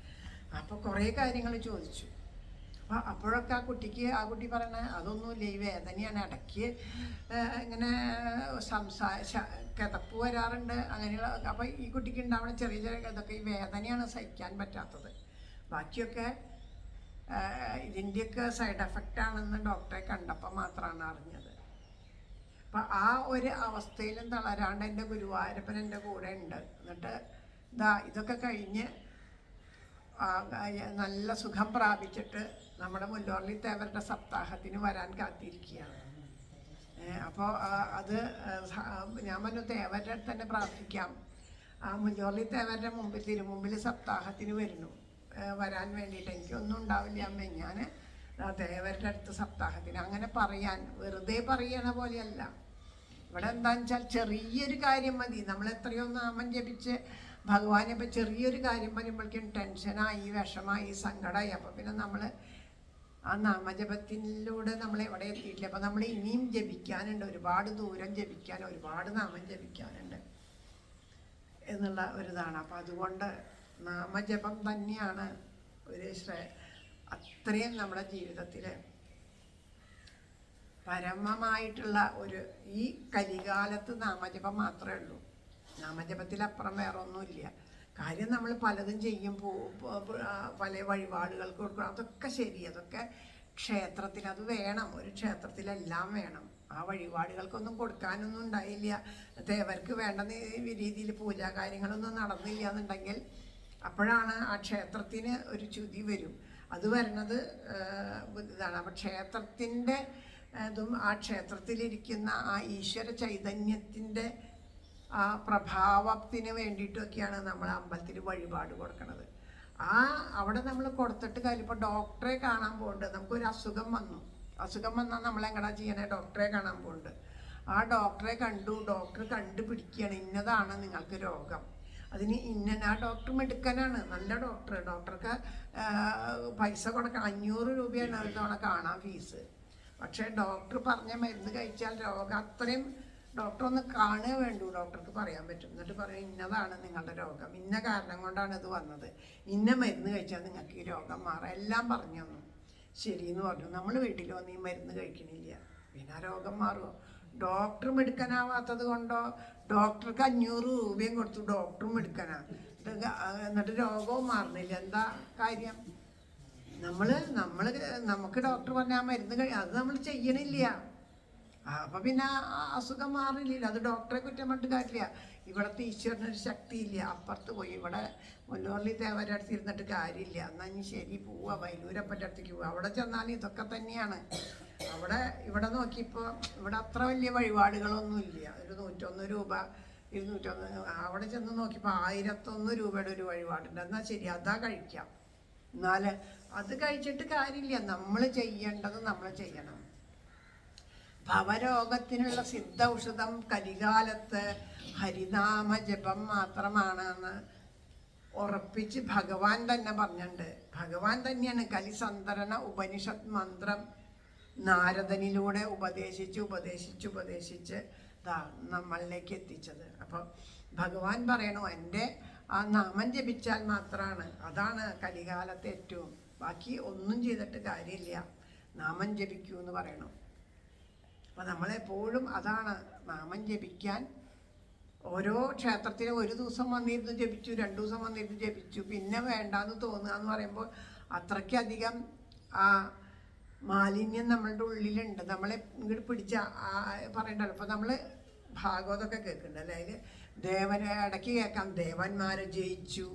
അപ്പോൾ കുറേ കാര്യങ്ങൾ ചോദിച്ചു. അപ്പോൾ അപ്പോഴൊക്കെ ആ കുട്ടി പറയണ അതൊന്നുമില്ല, ഈ വേദനയാണ്, ഇടയ്ക്ക് ഇങ്ങനെ കിതപ്പ് വരാറുണ്ട് അങ്ങനെയുള്ള. അപ്പോൾ ഈ കുട്ടിക്ക് ഉണ്ടാവുന്ന ചെറിയ ചെറിയ ഇതൊക്കെ ഈ വേദനയാണ് സഹിക്കാൻ പറ്റാത്തത്. ബാക്കിയൊക്കെ ഇതിൻ്റെയൊക്കെ സൈഡ് എഫക്റ്റ് ആണെന്ന് ഡോക്ടറെ കണ്ടപ്പോൾ മാത്രമാണ് അറിഞ്ഞത്. അപ്പം ആ ഒരു അവസ്ഥയിലും തളരാണ്ട് എൻ്റെ ഗുരുവായൂരപ്പൻ എൻ്റെ കൂടെ ഉണ്ട്. എന്നിട്ട് ഇതൊക്കെ കഴിഞ്ഞ് നല്ല സുഖം പ്രാപിച്ചിട്ട് നമ്മുടെ മുല്ലോർലി തേവരുടെ സപ്താഹത്തിന് വരാൻ കാത്തിരിക്കുകയാണ്. അപ്പോൾ അത് ഞാൻ പറഞ്ഞു, തേവരുടെ തന്നെ പ്രാർത്ഥിക്കാം. ആ മുല്ലോർലി തേവരുടെ തിരുമുമ്പിൽ സപ്താഹത്തിന് വരാൻ വേണ്ടിയിട്ട്. എനിക്കൊന്നും ഉണ്ടാവില്ല അമ്മേ, ഞാൻ തേവരുടെ അടുത്ത് സപ്താഹത്തിന്. അങ്ങനെ പറയാൻ വെറുതെ പറയണ പോലെയല്ല. ഇവിടെ എന്താണെന്ന് വെച്ചാൽ ചെറിയൊരു കാര്യം മതി. നമ്മൾ എത്രയോ നാമം ജപിച്ച് ഭഗവാനെ ഇപ്പം ചെറിയൊരു കാര്യം പറയുമ്പോഴേക്കും ടെൻഷനായി, വിഷമായി, സങ്കടമായി. അപ്പോൾ പിന്നെ നമ്മൾ ആ നാമജപത്തിലൂടെ നമ്മൾ എവിടെ എത്തിയിട്ടില്ല. അപ്പോൾ നമ്മൾ ഇനിയും ജപിക്കാനുണ്ട്, ഒരുപാട് ദൂരം ജപിക്കാൻ, ഒരുപാട് നാമം ജപിക്കാനുണ്ട് എന്നുള്ള ഒരിതാണ്. അപ്പോൾ അതുകൊണ്ട് നാമജപം തന്നെയാണ് ഒരു അത്രയും നമ്മുടെ ജീവിതത്തിൽ പരമമായിട്ടുള്ള ഒരു, ഈ കലികാലത്ത് നാമജപം മാത്രമേ ഉള്ളൂ. നാമജപത്തിലപ്പുറം വേറെ ഒന്നുമില്ല. കാര്യം നമ്മൾ പലതും ചെയ്യും, പല വഴിപാടുകൾക്ക് കൊടുക്കണം, അതൊക്കെ ശരി, അതൊക്കെ ക്ഷേത്രത്തിൽ അത് വേണം, ഒരു ക്ഷേത്രത്തിലെല്ലാം വേണം. ആ വഴിപാടുകൾക്കൊന്നും കൊടുക്കാനൊന്നും ഉണ്ടായില്ല, തേവർക്ക് വേണ്ട രീതിയിൽ പൂജാ കാര്യങ്ങളൊന്നും നടന്നില്ല എന്നുണ്ടെങ്കിൽ അപ്പോഴാണ് ആ ക്ഷേത്രത്തിന് ഒരു ചുതി വരും. അത് വരണത് ഇതാണ്. അപ്പം ക്ഷേത്രത്തിൻ്റെ ഇതും ആ ക്ഷേത്രത്തിലിരിക്കുന്ന ആ ഈശ്വര ചൈതന്യത്തിൻ്റെ ആ പ്രഭാവത്തിന് വേണ്ടിയിട്ടൊക്കെയാണ് നമ്മൾ അമ്പലത്തിൽ വഴിപാട് കൊടുക്കുന്നത്. അവിടെ നമ്മൾ കൊടുത്തിട്ട് കാര്യം. ഇപ്പോൾ ഡോക്ടറെ കാണാൻ പോകുന്നുണ്ട്, നമുക്കൊരു അസുഖം വന്നാൽ നമ്മളെങ്ങടാ ചെയ്യണേ? ഡോക്ടറെ കാണാൻ പോകുന്നുണ്ട്. ആ ഡോക്ടറെ ഡോക്ടർ കണ്ടുപിടിക്കുകയാണ് ഇന്നതാണ് നിങ്ങൾക്ക് രോഗം, അതിന് ആ ഡോക്ടർ മിടുക്കനാണ്, നല്ല ഡോക്ടർക്ക് പൈസ കൊടുക്കണം. 500 രൂപയാണ് ഒരു തവണ കാണാൻ ഫീസ്. പക്ഷേ ഡോക്ടർ പറഞ്ഞ മരുന്ന് കഴിച്ചാൽ രോഗം അത്രയും, ഡോക്ടർ ഒന്ന് കാണുകയേ വേണ്ടൂ, ഡോക്ടർക്ക് പറയാൻ പറ്റും. എന്നിട്ട് പറയും ഇന്നതാണ് നിങ്ങളുടെ രോഗം, ഇന്ന കാരണം കൊണ്ടാണ് ഇത് വന്നത്, ഇന്ന മരുന്ന് കഴിച്ചാൽ നിങ്ങൾക്ക് ഈ രോഗം മാറാം, എല്ലാം പറഞ്ഞു തന്നു. ശരിയെന്ന് പറഞ്ഞു. നമ്മൾ വീട്ടിൽ വന്ന് ഈ മരുന്ന് കഴിക്കണില്ല, പിന്നെ ആ രോഗം മാറുമോ? ഡോക്ടർ മിടുക്കനാവാത്തത് കൊണ്ടോ, ഡോക്ടർക്ക് 500 രൂപയും കൊടുത്തു, ഡോക്ടറും മിടുക്കനാ, എന്നിട്ട് രോഗവും മാറുന്നില്ല. എന്താ കാര്യം? നമുക്ക് ഡോക്ടർ പറഞ്ഞ ആ മരുന്ന് അത് നമ്മൾ ചെയ്യണില്ല. അപ്പം പിന്നെ അസുഖം മാറില്ല. അത് ഡോക്ടറെ കുറ്റം പറഞ്ഞിട്ട് കാര്യമില്ല. ഇവിടുത്തെ ഈശ്വരനൊരു ശക്തിയില്ല. അപ്പുറത്ത് പോയി ഇവിടെ മുല്ലോർലി തേവരുടെ അടുത്ത് ഇരുന്നിട്ട് കാര്യമില്ല. എന്നാൽ ഇനി ശരി പോവുക, വൈലൂരപ്പൻ്റെ അടുത്തേക്ക് പോവുക. അവിടെ ചെന്നാൽ ഇതൊക്കെ തന്നെയാണ്. ഇവിടെ നോക്കിയപ്പോൾ ഇവിടെ അത്ര വലിയ വഴിപാടുകളൊന്നുമില്ല. ഒരു 101 രൂപ 201. അവിടെ ചെന്ന് നോക്കിയപ്പോൾ 1001 രൂപയുടെ ഒരു വഴിപാടുണ്ട്. എന്നാൽ ശരി, അതാ കഴിക്കാം. എന്നാൽ അത് കഴിച്ചിട്ട് കാര്യമില്ല. നമ്മൾ ചെയ്യേണ്ടത് നമ്മൾ ചെയ്യണം. ഭവരോഗത്തിനുള്ള സിദ്ധ ഔഷധം കലികാലത്ത് ഹരിനാമ ജപം മാത്രമാണെന്ന് ഉറപ്പിച്ച് ഭഗവാൻ തന്നെ പറഞ്ഞിട്ടുണ്ട്. ഭഗവാൻ തന്നെയാണ് കലിസന്തരണ ഉപനിഷത്ത് മന്ത്രം നാരദനിലൂടെ ഉപദേശിച്ച് നമ്മളിലേക്ക് എത്തിച്ചത്. അപ്പോൾ ഭഗവാൻ പറയണു എൻ്റെ ആ നാമം ജപിച്ചാൽ മാത്രമാണ്, അതാണ് കലികാലത്തെ ഏറ്റവും, ബാക്കി ഒന്നും ചെയ്തിട്ട് കാര്യമില്ല, നാമം ജപിക്കൂ എന്ന് പറയണു. അപ്പം നമ്മളെപ്പോഴും അതാണ് നാമം ജപിക്കാൻ. ഓരോ ക്ഷേത്രത്തിലും ഒരു ദിവസം വന്നിരുന്ന് ജപിച്ചു, 2 ദിവസം വന്നിരുന്ന് ജപിച്ചു, പിന്നെ വേണ്ടാന്ന് തോന്നുക എന്ന് പറയുമ്പോൾ അത്രയ്ക്കധികം ആ മാലിന്യം നമ്മളുടെ ഉള്ളിലുണ്ട്. നമ്മളെ ഇങ്ങോട്ട് പിടിച്ച പറയണ്ടല്ലോ. ഇപ്പം നമ്മൾ ഭാഗവതമൊക്കെ കേൾക്കുന്നുണ്ടല്ലേ, അതിൽ ഇടയ്ക്ക് കേൾക്കാം ദേവന്മാരെ ജയിച്ചു,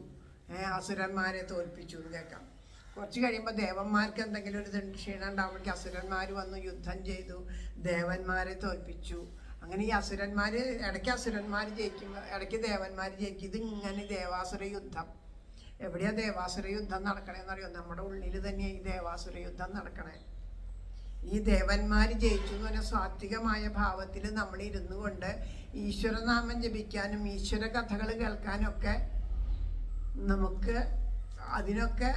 അസുരന്മാരെ തോൽപ്പിച്ചു എന്ന് കേൾക്കാം. കുറച്ച് കഴിയുമ്പോൾ ദേവന്മാർക്ക് എന്തെങ്കിലും ഒരു ക്ഷീണം ഉണ്ടാവുമ്പോഴേക്ക് അസുരന്മാർ വന്നു യുദ്ധം ചെയ്തു, ദേവന്മാരെ തോൽപ്പിച്ചു. അങ്ങനെ ഈ അസുരന്മാർ ഇടയ്ക്ക് അസുരന്മാർ ജയിക്കും, ഇടയ്ക്ക് ദേവന്മാർ ജയിക്കും. ഇതിങ്ങനെ ദേവാസുര യുദ്ധം. എവിടെയാ ദേവാസുര യുദ്ധം നടക്കണേന്നറിയോ? നമ്മുടെ ഉള്ളിൽ തന്നെയാണ് ഈ ദേവാസുര യുദ്ധം നടക്കണേ. ഈ ദേവന്മാർ ജയിച്ചു എന്ന് പറഞ്ഞാൽ സാത്വികമായ ഭാവത്തിൽ നമ്മൾ ഇരുന്നു കൊണ്ട് ഈശ്വരനാമം ജപിക്കാനും ഈശ്വര കഥകൾ കേൾക്കാനൊക്കെ നമുക്ക് അതിനൊക്കെ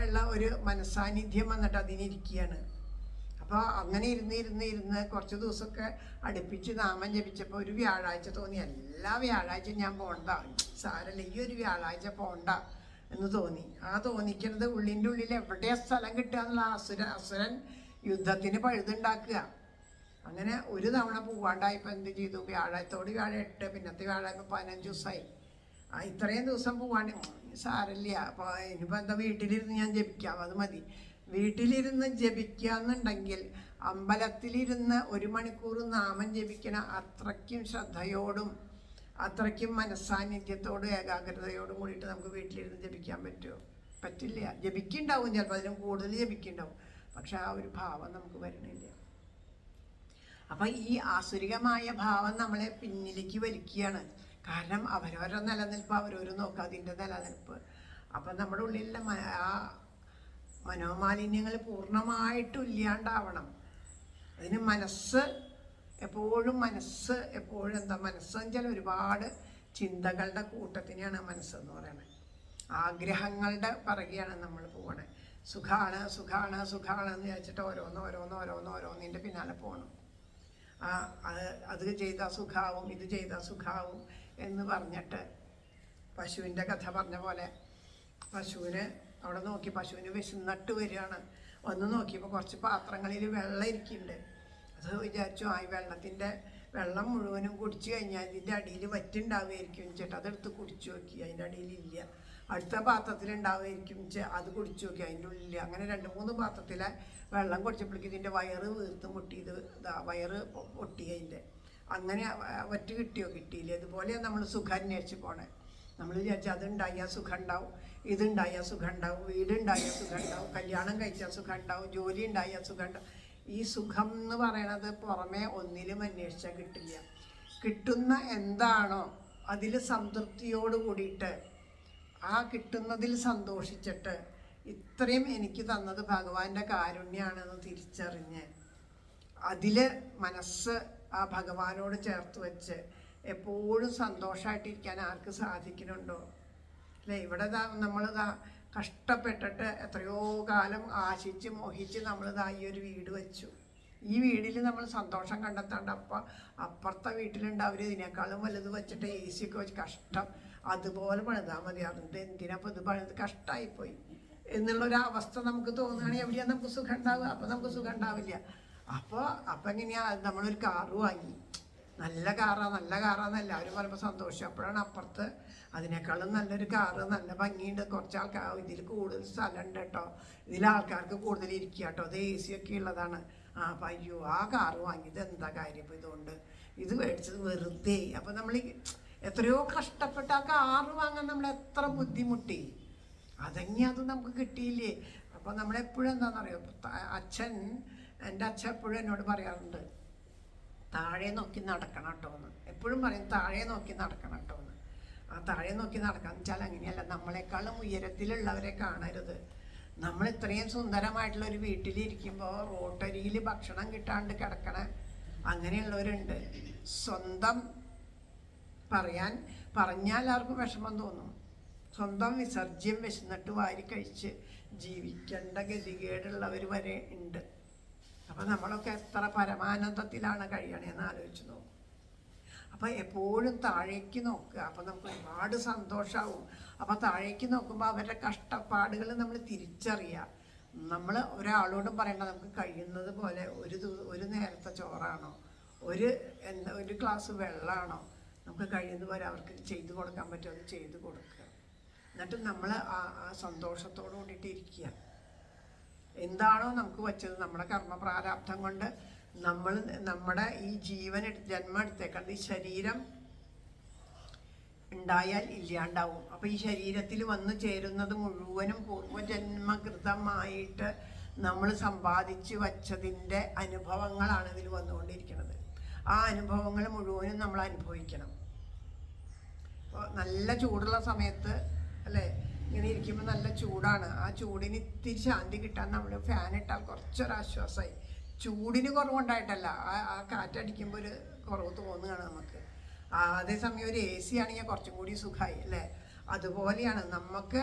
ഉള്ള ഒരു മനസ്സാന്നിധ്യം വന്നിട്ട് അതിനിരിക്കുകയാണ്. അപ്പോൾ അങ്ങനെ ഇരുന്ന് കുറച്ച് ദിവസമൊക്കെ അടുപ്പിച്ച് നാമം ജപിച്ചപ്പോൾ ഒരു വ്യാഴാഴ്ച തോന്നി, എല്ലാ വ്യാഴാഴ്ചയും ഞാൻ പോകണ്ട, സാരല്ല ഈ ഒരു വ്യാഴാഴ്ച പോകണ്ട എന്ന് തോന്നി. ആ തോന്നിക്കുന്നത് ഉള്ളിൻ്റെ ഉള്ളിൽ എവിടെയാ സ്ഥലം കിട്ടുക എന്നുള്ള അസുരൻ യുദ്ധത്തിന് പഴുതുണ്ടാക്കുക. അങ്ങനെ ഒരു തവണ പോവാണ്ടായപ്പോൾ എന്ത് ചെയ്തു, വ്യാഴത്തോട് വ്യാഴം 8, പിന്നത്തെ വ്യാഴായപ്പോൾ 15 ദിവസമായി. ഇത്രയും ദിവസം പോവാണ്ട് സാരല്ല, അപ്പോൾ ഇനിയിപ്പോൾ എന്താ വീട്ടിലിരുന്ന് ഞാൻ ജപിക്കാം, അത് മതി. വീട്ടിലിരുന്ന് ജപിക്കാന്നുണ്ടെങ്കിൽ അമ്പലത്തിലിരുന്ന് 1 മണിക്കൂർ നാമം ജപിക്കണ അത്രയ്ക്കും ശ്രദ്ധയോടും അത്രയ്ക്കും മനസ്സാന്നിധ്യത്തോടും ഏകാഗ്രതയോടും കൂടിയിട്ട് നമുക്ക് വീട്ടിലിരുന്ന് ജപിക്കാൻ പറ്റുമോ? പറ്റില്ല. ജപിക്കുന്നുണ്ടാവും, ചിലപ്പോൾ അതിലും കൂടുതൽ ജപിക്കുന്നുണ്ടാവും, പക്ഷെ ആ ഒരു ഭാവം നമുക്ക് വരണില്ല. അപ്പം ഈ ആസുരികമായ ഭാവം നമ്മളെ പിന്നിലേക്ക് വലിക്കുകയാണ്. കാരണം അവരവരുടെ നിലനിൽപ്പ് അവരവർ നോക്കുക, അതിൻ്റെ നിലനിൽപ്പ്. അപ്പം നമ്മുടെ ഉള്ളിലുള്ള ആ മനോമാലിന്യങ്ങൾ പൂർണ്ണമായിട്ടും ഇല്ലാണ്ടാവണം. അതിന് എപ്പോഴും എന്താ മനസ്സെന്ന് വെച്ചാൽ ഒരുപാട് ചിന്തകളുടെ കൂട്ടത്തിനെയാണ് മനസ്സെന്ന് പറയുന്നത്. ആഗ്രഹങ്ങളുടെ പിറകെയാണ് നമ്മൾ പോകണേ. സുഖാണ് എന്ന് വിചാരിച്ചിട്ട് ഓരോന്നിൻ്റെ പിന്നാലെ പോകണം. അത് ചെയ്താൽ സുഖാവും, ഇത് ചെയ്താൽ സുഖാവും എന്ന് പറഞ്ഞിട്ട് പശുവിൻ്റെ കഥ പറഞ്ഞ പോലെ പശുവിന് അവിടെ നോക്കി, പശുവിന് വിശന്നിട്ട് വരികയാണ്. ഒന്ന് നോക്കിയപ്പോൾ കുറച്ച് പാത്രങ്ങളിൽ വെള്ളം ഇരിക്കുന്നുണ്ട്. അത് വിചാരിച്ചു വെള്ളം മുഴുവനും കുടിച്ചു കഴിഞ്ഞാൽ ഇതിൻ്റെ അടിയിൽ വറ്റുണ്ടാവുമായിരിക്കും ചേട്ടാ, അതെടുത്ത് കുടിച്ചു നോക്കി, അതിൻ്റെ അടിയിലില്ല. അടുത്ത പാത്രത്തിലുണ്ടാവുമായിരിക്കും അത് കുടിച്ചു നോക്കി, അതിൻ്റെ ഉള്ളിൽ. അങ്ങനെ 2-3 പാത്രത്തിലെ വെള്ളം കുടിച്ചപ്പോഴേക്കും ഇതിൻ്റെ വയറ് വീർത്ത് മുട്ടി, വയറ് പൊട്ടി അതിൻ്റെ. അങ്ങനെ വറ്റ് കിട്ടിയില്ല. ഇതുപോലെയാണ് നമ്മൾ സുഖം അന്വേഷിച്ച് പോണേ. നമ്മൾ വിചാരിച്ചാൽ അതുണ്ടായാൽ സുഖം ഉണ്ടാവും, ഇതുണ്ടായാൽ സുഖം ഉണ്ടാവും, വീടുണ്ടായാൽ സുഖം ഉണ്ടാവും, കല്യാണം കഴിച്ചാൽ സുഖം ഉണ്ടാവും, ജോലി ഉണ്ടായാൽ സുഖം ഉണ്ടാവും. ഈ സുഖം എന്ന് പറയണത് പുറമേ ഒന്നിലും അന്വേഷിച്ചാൽ കിട്ടില്ല. കിട്ടുന്ന എന്താണോ അതിൽ സംതൃപ്തിയോട് കൂടിയിട്ട് ആ കിട്ടുന്നതിൽ സന്തോഷിച്ചിട്ട് ഇത്രയും എനിക്ക് തന്നത് ഭഗവാന്റെ കാരുണ്യമാണെന്ന് തിരിച്ചറിഞ്ഞ് അതിൽ മനസ്സ് ആ ഭഗവാനോട് ചേർത്ത് വെച്ച് എപ്പോഴും സന്തോഷമായിട്ടിരിക്കാൻ ആർക്ക് സാധിക്കുന്നുണ്ടോ? അല്ലേ? ഇവിടെ നമ്മളിതാ കഷ്ടപ്പെട്ടിട്ട് എത്രയോ കാലം ആശിച്ച് മോഹിച്ച് നമ്മളിതാ ഈ ഒരു വീട് വെച്ചു. ഈ വീടിൽ നമ്മൾ സന്തോഷം കണ്ടെത്താണ്ട് അപ്പുറത്തെ വീട്ടിലുണ്ടാവും ഇതിനേക്കാളും വലുത് വെച്ചിട്ട് AC ഒക്കെ വെച്ച് കഷ്ടം, അതുപോലെ പണിതാൽ മതി, അതുകൊണ്ട് എന്തിനപ്പോൾ ഇത് പണിത് കഷ്ടമായിപ്പോയി എന്നുള്ളൊരവസ്ഥ നമുക്ക് തോന്നുകയാണെങ്കിൽ എവിടെയാണ് നമുക്ക് സുഖം ഉണ്ടാവുക? അപ്പോൾ നമുക്ക് സുഖം ഉണ്ടാവില്ല. അപ്പോൾ എങ്ങനെയാ, നമ്മളൊരു കാറ് വാങ്ങി, നല്ല കാറാന്ന് എല്ലാവരും പറയുമ്പോൾ സന്തോഷം. അപ്പോഴാണ് അപ്പുറത്ത് അതിനേക്കാളും നല്ലൊരു കാറ്, നല്ല ഭംഗിയുണ്ട്, കുറച്ച് ആൾക്കാർ, ഇതിൽ കൂടുതൽ സ്ഥലമുണ്ട് കേട്ടോ, ഇതിൽ ആൾക്കാർക്ക് കൂടുതൽ ഇരിക്കുക കേട്ടോ, അത് AC ഒക്കെ ഉള്ളതാണ്. അപ്പം അയ്യോ ആ കാറ് വാങ്ങിയത് എന്താ കാര്യം, ഇപ്പോൾ ഇതുകൊണ്ട് ഇത് മേടിച്ചത് വെറുതെ. അപ്പം നമ്മൾ എത്രയോ കഷ്ടപ്പെട്ട് ആ കാറ് വാങ്ങാൻ നമ്മൾ എത്ര ബുദ്ധിമുട്ടി, അത് നമുക്ക് കിട്ടിയില്ലേ. അപ്പോൾ നമ്മളെപ്പോഴും എന്താണെന്നറിയോ, എൻ്റെ അച്ഛൻ എപ്പോഴും എന്നോട് പറയാറുണ്ട്, താഴെ നോക്കി നടക്കണം കേട്ടോ എന്ന്. എപ്പോഴും പറയും താഴെ നോക്കി നടക്കണം കേട്ടോ എന്ന്. ആ താഴെ നോക്കി നടക്കാന്ന് വെച്ചാൽ അങ്ങനെയല്ല, നമ്മളെക്കാളും ഉയരത്തിലുള്ളവരെ കാണരുത്. നമ്മൾ ഇത്രയും സുന്ദരമായിട്ടുള്ള ഒരു വീട്ടിലിരിക്കുമ്പോൾ റോട്ടരിയിൽ ഭക്ഷണം കിട്ടാണ്ട് കിടക്കണ അങ്ങനെയുള്ളവരുണ്ട്. സ്വന്തം പറഞ്ഞാൽ ആർക്കും വിഷമം തോന്നും. സ്വന്തം വിസർജ്യം വിശന്നിട്ട് വാരി കഴിച്ച് ജീവിക്കേണ്ട ഗതികേടുള്ളവർ വരെ ഉണ്ട്. അപ്പം നമ്മളൊക്കെ എത്ര പരമാനന്ദത്തിലാണ് കഴിയണേന്ന് ആലോചിച്ച് നോക്കും. അപ്പോൾ എപ്പോഴും താഴേക്ക് നോക്കുക. അപ്പോൾ നമുക്ക് ഒരുപാട് സന്തോഷമാവും. അപ്പോൾ താഴേക്ക് നോക്കുമ്പോൾ അവരുടെ കഷ്ടപ്പാടുകൾ നമ്മൾ തിരിച്ചറിയുക. നമ്മൾ ഒരാളോടും പറയണ്ട നമുക്ക് കഴിയുന്നത് പോലെ ഒരു നേരത്തെ ചോറാണോ, ഒരു ഗ്ലാസ് വെള്ളമാണോ നമുക്ക് കഴിയുന്നത് പോലെ അവർക്ക് ചെയ്തു കൊടുക്കാൻ പറ്റുമോ അത് ചെയ്തു കൊടുക്കുക. എന്നിട്ട് നമ്മൾ ആ സന്തോഷത്തോടു കൂടിയിട്ട് ഇരിക്കുക. എന്താണോ നമുക്ക് വച്ചത് നമ്മുടെ കർമ്മപ്രാരാബ്ധം കൊണ്ട് നമ്മുടെ ഈ ജന്മം എടുത്തേക്കുന്നത്, ഈ ശരീരം ഉണ്ടായാൽ ഇല്ലാണ്ടാവും. അപ്പോൾ ഈ ശരീരത്തിൽ വന്നു ചേരുന്നത് മുഴുവനും പൂർവ്വജന്മകൃതമായിട്ട് നമ്മൾ സമ്പാദിച്ച് വച്ചതിൻ്റെ അനുഭവങ്ങളാണ് ഇതിൽ വന്നുകൊണ്ടിരിക്കുന്നത്. ആ അനുഭവങ്ങൾ മുഴുവനും നമ്മൾ അനുഭവിക്കണം. അപ്പോൾ നല്ല ചൂടുള്ള സമയത്ത് അല്ലേ, ഇങ്ങനെ ഇരിക്കുമ്പോൾ നല്ല ചൂടാണ്. ആ ചൂടിന് ഇത്തിരി ശാന്തി കിട്ടാൻ നമ്മൾ ഫാൻ ഇട്ടാൽ കുറച്ചൊരാശ്വാസമായി. ചൂടിന് കുറവുണ്ടായിട്ടല്ല, ആ കാറ്റടിക്കുമ്പോൾ ഒരു കുറവ് തോന്നുകയാണ് നമുക്ക്. അതേസമയം ഒരു AC ആണെങ്കിൽ കുറച്ചും കൂടി സുഖമായി അല്ലേ. അതുപോലെയാണ് നമുക്ക്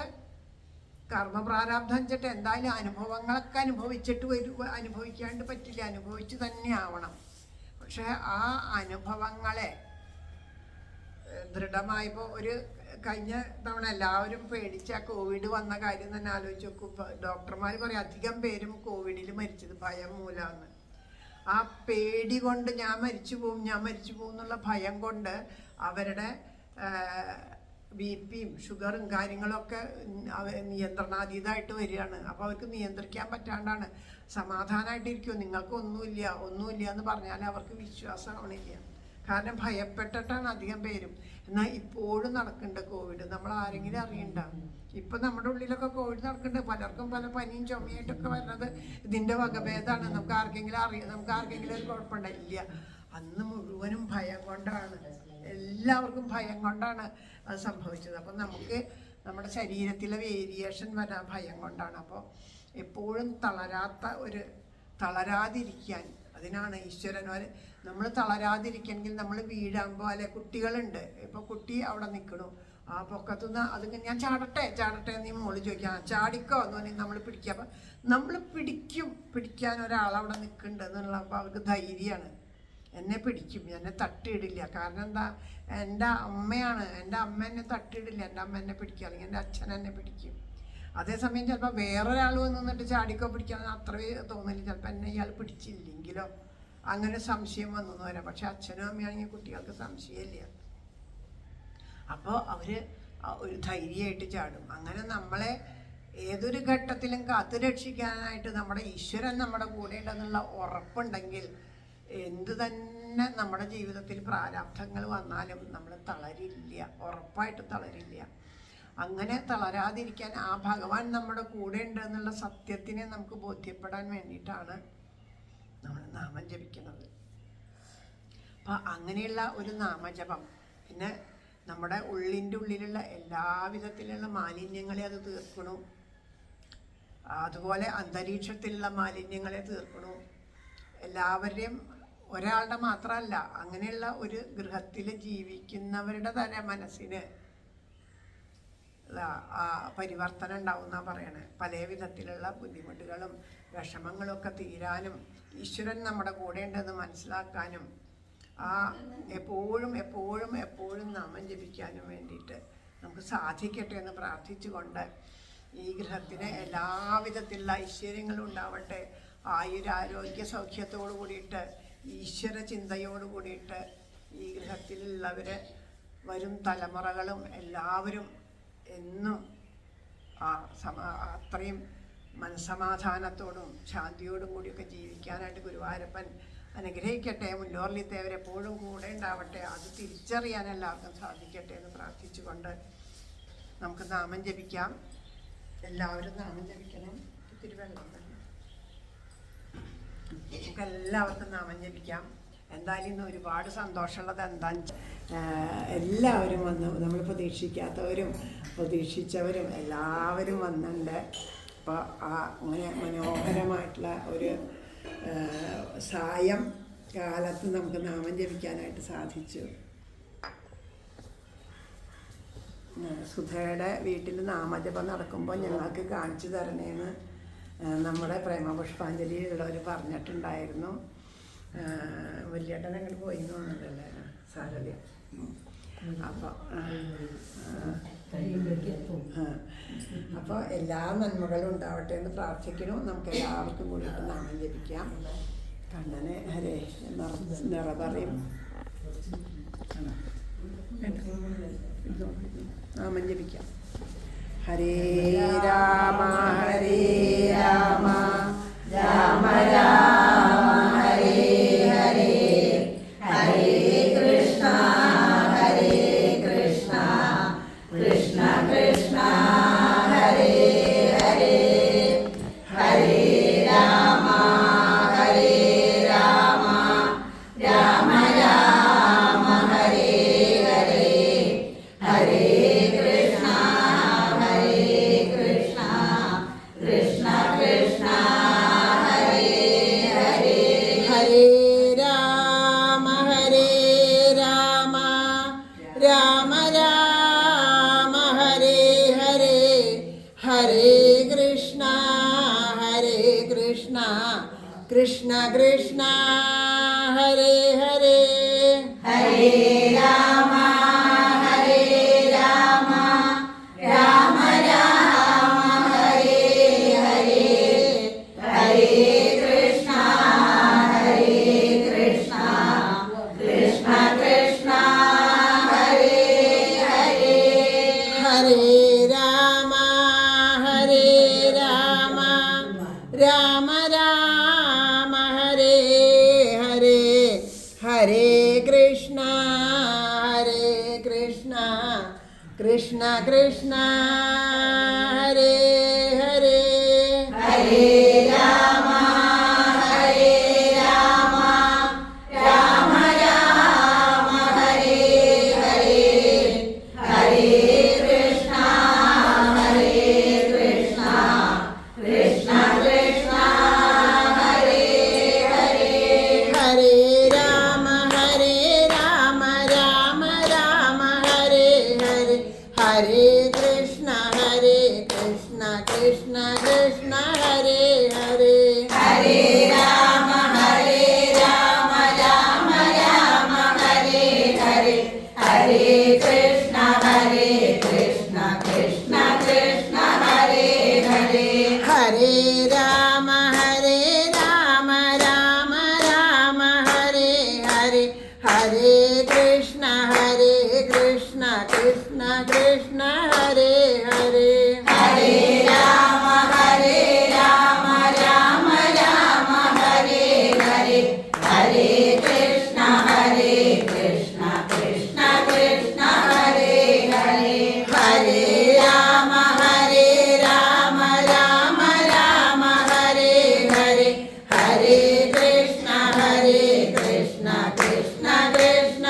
കർമ്മപ്രാരാബ്ധം വെച്ചിട്ട് എന്തായാലും അനുഭവങ്ങളൊക്കെ അനുഭവിക്കാണ്ട് പറ്റില്ല, അനുഭവിച്ച് തന്നെ ആവണം. പക്ഷെ ആ അനുഭവങ്ങളെ ദൃഢമായപ്പോൾ കഴിഞ്ഞ തവണ എല്ലാവരും പേടിച്ച കോവിഡ് വന്ന കാര്യം തന്നെ ആലോചിച്ച് നോക്കും. ഡോക്ടർമാർ പറയും അധികം പേരും കോവിഡിൽ മരിച്ചത് ഭയം മൂലമാണ്. ആ പേടി കൊണ്ട് ഞാൻ മരിച്ചു പോകും എന്നുള്ള ഭയം കൊണ്ട് അവരുടെ BP-യും ഷുഗറും കാര്യങ്ങളൊക്കെ നിയന്ത്രണാതീതമായിട്ട് വരികയാണ്. അപ്പോൾ അവർക്ക് നിയന്ത്രിക്കാൻ പറ്റാണ്ടാണ്. സമാധാനമായിട്ടിരിക്കുമോ, നിങ്ങൾക്ക് ഒന്നുമില്ല എന്ന് പറഞ്ഞാൽ അവർക്ക് വിശ്വാസമാവണില്ല. കാരണം ഭയപ്പെട്ടിട്ടാണ് അധികം പേരും. എന്നാൽ ഇപ്പോഴും നടക്കുന്നുണ്ട് കോവിഡ്, നമ്മൾ ആരെങ്കിലും അറിയണ്ട. ഇപ്പം നമ്മുടെ ഉള്ളിലൊക്കെ കോവിഡ് നടക്കുന്നുണ്ട്. പലർക്കും പല പനിയും ചുമയായിട്ടൊക്കെ വരുന്നത് ഇതിൻ്റെ വകഭേദമാണ്. നമുക്ക് ആർക്കെങ്കിലും ഒരു കുഴപ്പമുണ്ടായില്ല. അന്ന് മുഴുവനും ഭയം കൊണ്ടാണ്, എല്ലാവർക്കും ഭയം കൊണ്ടാണ് അത് സംഭവിച്ചത്. അപ്പം നമുക്ക് നമ്മുടെ ശരീരത്തിലെ വേരിയേഷൻ വരാൻ ഭയം കൊണ്ടാണ്. അപ്പോൾ എപ്പോഴും തളരാതിരിക്കാൻ, അതിനാണ് ഈശ്വരൻ നമ്മൾ തളരാതിരിക്കണമെങ്കിൽ നമ്മൾ വീഴാകുമ്പോൾ അല്ലെ, കുട്ടികളുണ്ട്. ഇപ്പോൾ കുട്ടി അവിടെ നിൽക്കണു, ആ പൊക്കത്തുനിന്ന് അത് ഞാൻ ചാടട്ടെ എന്ന് ഈ മോള് ചോദിക്കാം, ചാടിക്കോ എന്ന് പറഞ്ഞാൽ നമ്മൾ പിടിക്കുക. അപ്പം നമ്മൾ പിടിക്കാൻ ഒരാളവിടെ നിൽക്കുന്നുണ്ട് എന്നുള്ളപ്പോൾ അവർക്ക് ധൈര്യമാണ്. എന്നെ പിടിക്കും, എന്നെ തട്ടിയിടില്ല. കാരണം എന്താ, എൻ്റെ അമ്മയാണ്, എൻ്റെ അമ്മ എന്നെ തട്ടിയിടില്ല, എൻ്റെ അമ്മ എന്നെ പിടിക്കുക, അല്ലെങ്കിൽ എൻ്റെ അച്ഛൻ എന്നെ പിടിക്കും. അതേസമയം ചിലപ്പോൾ വേറൊരാൾ വന്നിട്ട് ചാടിക്കോ പിടിക്കാമെന്ന് അത്രേ തോന്നില്ല. ചിലപ്പോൾ എന്നെ ഇയാൾ പിടിച്ചില്ലെങ്കിലോ അങ്ങനെ സംശയം വന്നു വരാം. പക്ഷെ അച്ഛനും അമ്മയാണെങ്കിൽ കുട്ടികൾക്ക് സംശയമില്ല. അപ്പോൾ അവർ ഒരു ധൈര്യമായിട്ട് ചാടും. അങ്ങനെ നമ്മളെ ഏതൊരു ഘട്ടത്തിലും കാത്തു രക്ഷിക്കാനായിട്ട് നമ്മുടെ ഈശ്വരൻ നമ്മുടെ കൂടെ ഉണ്ടെന്നുള്ള ഉറപ്പുണ്ടെങ്കിൽ എന്തു തന്നെ നമ്മുടെ ജീവിതത്തിൽ പ്രാരാബ്ധങ്ങൾ വന്നാലും നമ്മൾ തളരില്ല, ഉറപ്പായിട്ട് തളരില്ല. അങ്ങനെ തളരാതിരിക്കാൻ ആ ഭഗവാൻ നമ്മുടെ കൂടെ ഉണ്ട് എന്നുള്ള സത്യത്തിനെ നമുക്ക് ബോധ്യപ്പെടാൻ വേണ്ടിയിട്ടാണ് നമ്മൾ നാമം ജപിക്കുന്നത്. അപ്പം അങ്ങനെയുള്ള ഒരു നാമജപം, പിന്നെ നമ്മുടെ ഉള്ളിലുള്ള എല്ലാവിധത്തിലുള്ള മാലിന്യങ്ങളെ അത് തീർക്കണു. അതുപോലെ അന്തരീക്ഷത്തിലുള്ള മാലിന്യങ്ങളെ തീർക്കണു. എല്ലാവരുടെയും, ഒരാളുടെ മാത്രമല്ല, അങ്ങനെയുള്ള ഒരു ഗൃഹത്തിൽ ജീവിക്കുന്നവരുടെ തന്നെ മനസ്സിന് പരിവർത്തനം ഉണ്ടാവും എന്നാണ് പറയണേ. പല വിധത്തിലുള്ള ബുദ്ധിമുട്ടുകളും വിഷമങ്ങളും ഒക്കെ തീരാനും ഈശ്വരൻ നമ്മുടെ കൂടെ ഉണ്ടെന്ന് മനസ്സിലാക്കാനും എപ്പോഴും നാമം ജപിക്കാനും വേണ്ടിയിട്ട് നമുക്ക് സാധിക്കട്ടെ എന്ന് പ്രാർത്ഥിച്ചുകൊണ്ട് ഈ ഗൃഹത്തിന് എല്ലാവിധത്തിലുള്ള ഐശ്വര്യങ്ങളും ഉണ്ടാവട്ടെ. ആയുരാരോഗ്യ സൗഖ്യത്തോടു കൂടിയിട്ട് ഈശ്വര ചിന്തയോടു കൂടിയിട്ട് ഈ ഗൃഹത്തിലുള്ളവർ വരും തലമുറകളും എല്ലാവരും എന്നും അത്രയും മനസ്സമാധാനത്തോടും ശാന്തിയോടും കൂടിയൊക്കെ ജീവിക്കാനായിട്ട് ഗുരുവായൂരപ്പൻ അനുഗ്രഹിക്കട്ടെ. മുല്ലോർലിത്തേവരെപ്പോഴും കൂടെ ഉണ്ടാവട്ടെ. അത് തിരിച്ചറിയാൻ എല്ലാവർക്കും സാധിക്കട്ടെ എന്ന് പ്രാർത്ഥിച്ചുകൊണ്ട് നമുക്ക് നാമം ജപിക്കാം. എല്ലാവരും നാമം ജപിക്കണം. ഇത്തിരി വെള്ളം തന്നെ. നമുക്ക് എല്ലാവർക്കും നാമം ജപിക്കാം. എന്തായാലും ഇന്ന് ഒരുപാട് സന്തോഷമുള്ളത് എന്താണെന്ന് എല്ലാവരും വന്ന്, നമ്മൾ പ്രതീക്ഷിക്കാത്തവരും പ്രതീക്ഷിച്ചവരും എല്ലാവരും വന്നിട്ടുണ്ട്. അപ്പോൾ അങ്ങനെ മനോഹരമായിട്ടുള്ള ഒരു സായം കാലത്ത് നമുക്ക് നാമം ജപിക്കാനായിട്ട് സാധിച്ചു. സുധയുടെ വീട്ടിൽ നാമജപം നടക്കുമ്പോൾ ഞങ്ങൾക്ക് കാണിച്ചു തരണേന്ന് നമ്മുടെ പ്രേമപുഷ്പാഞ്ജലിയുള്ളവർ പറഞ്ഞിട്ടുണ്ടായിരുന്നു. വലിയേട്ടൻ അങ്ങോട്ട് പോയി തോന്നുന്നുണ്ടല്ലേ, സാരല്ല. അപ്പോൾ എല്ലാ നന്മകളും ഉണ്ടാവട്ടെ എന്ന് പ്രാർത്ഥിക്കുന്നു. നമുക്ക് എല്ലാവർക്കും കൂടിയിട്ട് നാമം ജപിക്കാം. കണ്ണനെ ഹരേ നിറപറയും നാമം ജപിക്കാം. ഹരേ രാമ ഹരേ രാമ രാമ രാമ ഹരേ ഹരേ ഹരേ കൃഷ്ണ ഹരേ കൃഷ്ണ കൃഷ്ണ കൃഷ്ണ ഹരേ ഹരേ ഹരേ രാമ ഹരേ രാമ രാമ രാമ ഹരേ ഹരേ ഹരേ കൃഷ്ണ ഹരേ കൃഷ്ണ കൃഷ്ണ കൃഷ്ണ ഹരേ ഹരേ ഹരേ രാമ ഹരേ രാമ രാമ രാമ ഹരേ ഹരേ ഹരേ കൃഷ്ണ കൃഷ്ണ കൃഷ്ണ ഹരേ ഹരേ ഹരേ രാമ ഹരേ രാമ രാമ രാമ ഹരേ ഹരേ ഹരേ കൃഷ്ണ കൃഷ്ണ കൃഷ്ണ ഹരേ ഹരേ ഹരേ രാമ ഹരേ രാമ രാമ രാമ ഹരേ ഹരേ ഹരേ കൃഷ്ണ കൃഷ്ണ കൃഷ്ണ ഹരേ ഹരേ ഹരേ രാമ ഹരേ രാമ രാമ രാമ ഹരേ ഹരേ ഹരേ കൃഷ്ണ കൃഷ്ണ കൃഷ്ണ ഹരേ ഹരേ ഹരേ രാമ രാമ രാമ ഹരേ ഹരേ ഹരേ കൃഷ്ണ കൃഷ്ണ കൃഷ്ണ ഹരേ ഹരേ ഹരേ രാമ രാമ രാമ ഹരേ ഹരേ ഹരേ കൃഷ്ണ കൃഷ്ണ കൃഷ്ണ ഹരേ ഹരേ ഹരേ രാമ രാമ രാമ ഹരേ ഹരേ ഹരേ കൃഷ്ണ കൃഷ്ണ കൃഷ്ണ ഹരേ ഹരേ ഹരേ രാമ രാമ രാമ ഹരേ ഹരേ ഹരേ കൃഷ്ണ കൃഷ്ണ കൃഷ്ണ ഹരേ ഹരേ ഹരേ രാമ രാമ രാമ ഹരേ ഹരേ ഹരേ കൃഷ്ണ കൃഷ്ണ കൃഷ്ണ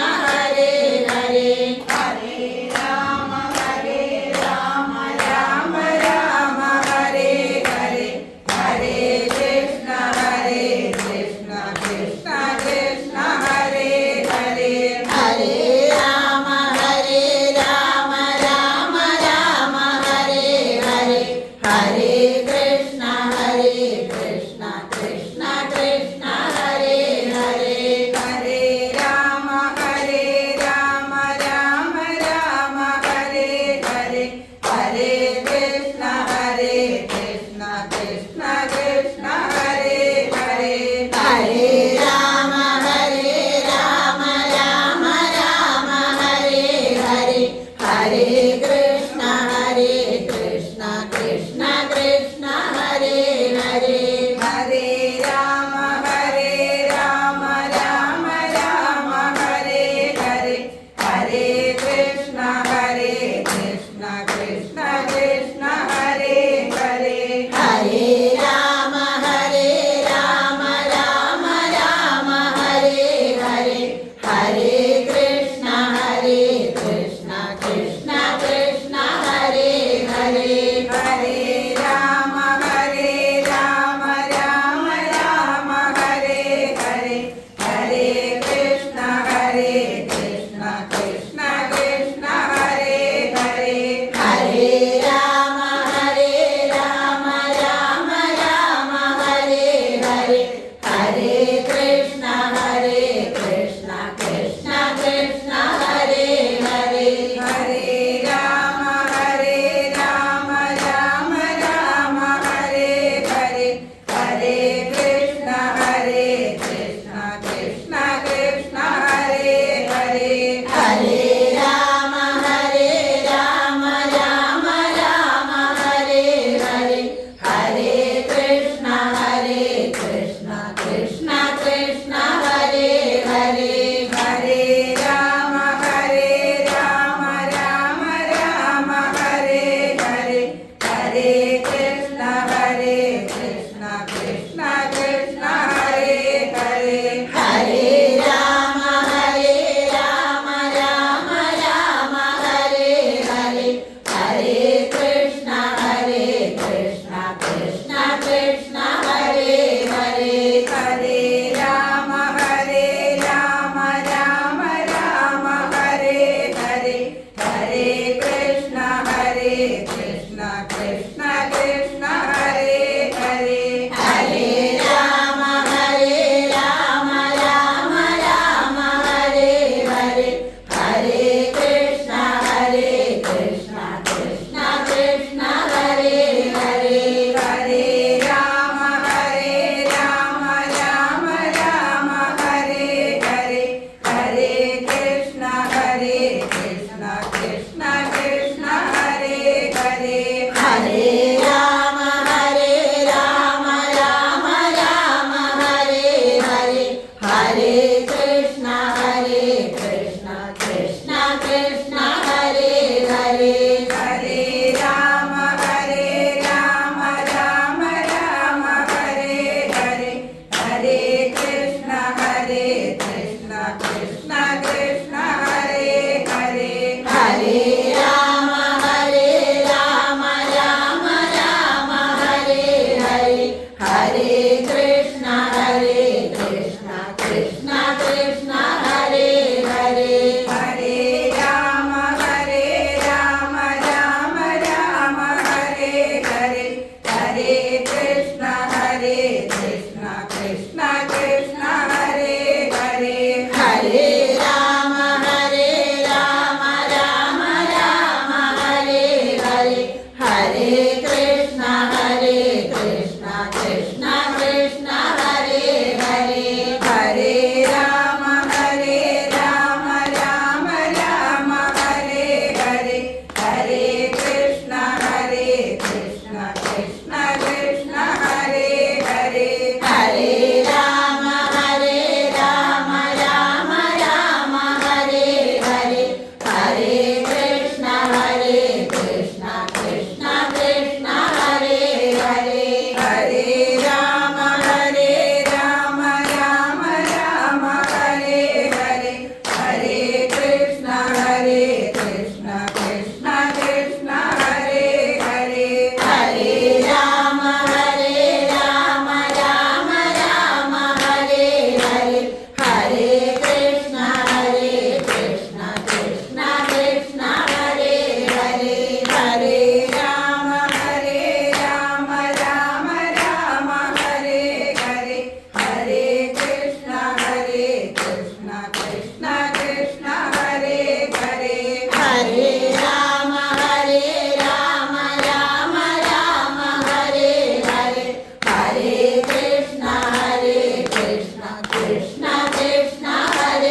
ഹരേ കൃഷ്ണ കൃഷ്ണ കൃഷ്ണ ഹരേ ഹരേ ഹരേ രാമ രാമ രാമ ഹരേ ഹരേ ഹരേ കൃഷ്ണ കൃഷ്ണ കൃഷ്ണ ഹരേ ഹരേ ഹരേ രാമ രാമ രാമ ഹരേ ഹരേ ഹരേ കൃഷ്ണ കൃഷ്ണ കൃഷ്ണ ഹരേ ഹരേ ഹരേ രാമ രാമ രാമ ഹരേ ഹരേ ഹരേ കൃഷ്ണ കൃഷ്ണ കൃഷ്ണ ഹരേ ഹരേ ഹരേ രാമ രാമ രാമ ഹരേ ഹരേ ഹരേ കൃഷ്ണ കൃഷ്ണ കൃഷ്ണ ഹരേ ഹരേ ഹരേ രാമ രാമ രാമ ഹരേ ഹരേ ഹരേ കൃഷ്ണ കൃഷ്ണ കൃഷ്ണ ഹരേ ഹരേ ഹരേ രാമ രാമ രാമ ഹരേ ഹരേ ഹരേ കൃഷ്ണ കൃഷ്ണ കൃഷ്ണ ഹരേ ഹരേ ഹരേ രാമ രാമ രാമ ഹരേ ഹരേ ഹരേ കൃഷ്ണ കൃഷ്ണ കൃഷ്ണ ഹരേ ഹരേ ഹരേ രാമ രാമ രാമ ഹരേ ഹരേ ഹരേ കൃഷ്ണ കൃഷ്ണ കൃഷ്ണ ഹരേ ഹരേ ഹരേ രാമ രാമ രാമ ഹരേ ഹരേ ഹരേ കൃഷ്ണ കൃഷ്ണ കൃഷ്ണ ഹരേ ഹരേ ഹരേ രാമ രാമ രാമ ഹരേ ഹരേ ഹരേ കൃഷ്ണ കൃഷ്ണ കൃഷ്ണ ഹരേ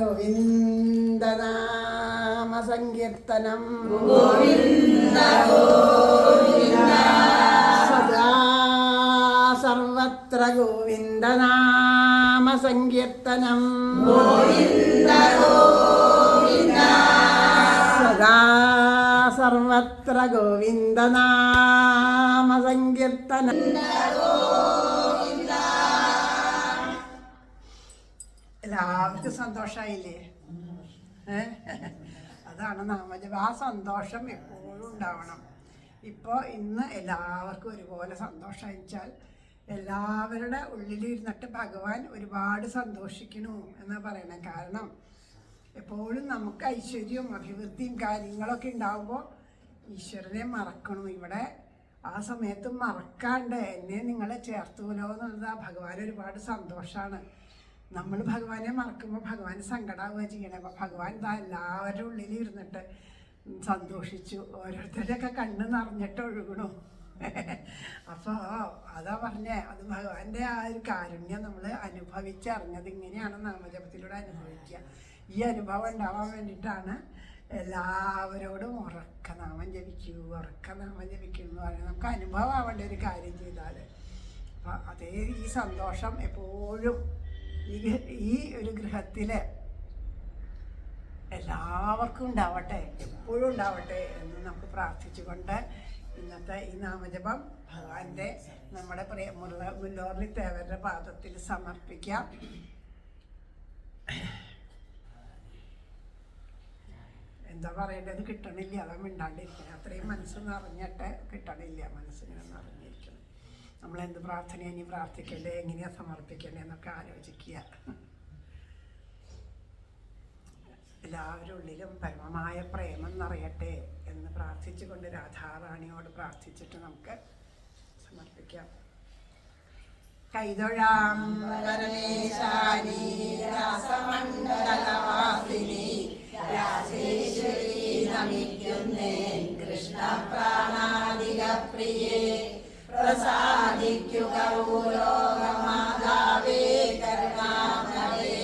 ഗോവിന്ദ നാമ സങ്കീർത്തനം ഗോവിന്ദ ഗോവിന്ദ സദാ സർവത്ര ഗോവിന്ദ നാമ സങ്കീർത്തനം ഗോവിന്ദ ഗോവിന്ദ സദാ സർവത്ര ഗോവിന്ദ നാമ സങ്കീർത്തനം. എല്ലാവർക്കും സന്തോഷമായില്ലേ? അതാണ് നാമജപം. ആ സന്തോഷം എപ്പോഴും ഉണ്ടാവണം. ഇപ്പോൾ ഇന്ന് എല്ലാവർക്കും ഒരുപോലെ സന്തോഷമായിച്ചാൽ എല്ലാവരുടെ ഉള്ളിലിരുന്നിട്ട് ഭഗവാൻ ഒരുപാട് സന്തോഷിക്കണു എന്നാണ് പറയണേ. കാരണം എപ്പോഴും നമുക്ക് ഐശ്വര്യവും അഭിവൃദ്ധിയും കാര്യങ്ങളൊക്കെ ഉണ്ടാകുമ്പോൾ ഈശ്വരനെ മറക്കണം. ഇവിടെ ആ സമയത്ത് മറക്കാണ്ട് എന്നെ നിങ്ങളെ ചേർത്തുല്ലോ എന്നുള്ളത് ആ ഭഗവാൻ ഒരുപാട് സന്തോഷമാണ്. നമ്മൾ ഭഗവാനെ മറക്കുമ്പോൾ ഭഗവാന് സങ്കടമാവുക ചെയ്യണേ. അപ്പോൾ ഭഗവാൻ ഇതാ എല്ലാവരുടെ ഉള്ളിൽ ഇരുന്നിട്ട് സന്തോഷിച്ചു. ഓരോരുത്തരുടെയൊക്കെ കണ്ണ് നിറഞ്ഞിട്ട് ഒഴുകണു. അപ്പോൾ അതാ പറഞ്ഞേ, അത് ഭഗവാന്റെ ആ ഒരു കാരുണ്യം നമ്മൾ അനുഭവിച്ചറിഞ്ഞത്. ഇങ്ങനെയാണ് നാമജപത്തിലൂടെ അനുഭവിക്കുക. ഈ അനുഭവം ഉണ്ടാവാൻ വേണ്ടിയിട്ടാണ് എല്ലാവരോടും ഉറക്കനാമം ജപിക്കൂ, ഉറക്കനാമം ജപിക്കൂ എന്ന് പറയുന്നത്. നമുക്ക് അനുഭവം ആവേണ്ട ഒരു കാര്യം ചെയ്താൽ അപ്പം അതേ ഈ സന്തോഷം എപ്പോഴും ഈ ഒരു ഗൃഹത്തിൽ എല്ലാവർക്കും ഉണ്ടാവട്ടെ, എപ്പോഴും ഉണ്ടാവട്ടെ എന്ന് നമുക്ക് പ്രാർത്ഥിച്ചുകൊണ്ട് ഇന്നത്തെ ഈ നാമജപം ഭഗവാന്റെ നമ്മുടെ മുല്ലോർലി തേവരുടെ പാദത്തിൽ സമർപ്പിക്കാം. എന്താ പറയേണ്ടത് കിട്ടണില്ല, അതാ മിണ്ടാണ്ടിരിക്കണം. അത്രയും മനസ്സ് നിറഞ്ഞിട്ട് കിട്ടണില്ല, മനസ്സിങ്ങനെ നിറഞ്ഞിരിക്കണം. നമ്മളെന്ത് പ്രാർത്ഥനയാണ് ഇനി പ്രാർത്ഥിക്കേണ്ടത്, എങ്ങനെയാണ് സമർപ്പിക്കേണ്ടത് എന്നൊക്കെ ആലോചിക്കുക. എല്ലാവരുടെ ഉള്ളിലും പരമമായ പ്രേമം നിറയട്ടെ എന്ന് പ്രാർത്ഥിച്ചുകൊണ്ട് രാധാറാണിയോട് പ്രാർത്ഥിച്ചിട്ട് നമുക്ക് സമർപ്പിക്കാം. കൈതൊഴാം പരമേശാനി രാസമണ്ഡലവാസിനി രാജേശ്വരി നമിക്കുന്നേൻ കൃഷ്ണ പ്രാണാദിക പ്രിയേ പ്രസാദിക്കുക ഭൂലോകമാതാവേ കരുണാമയേ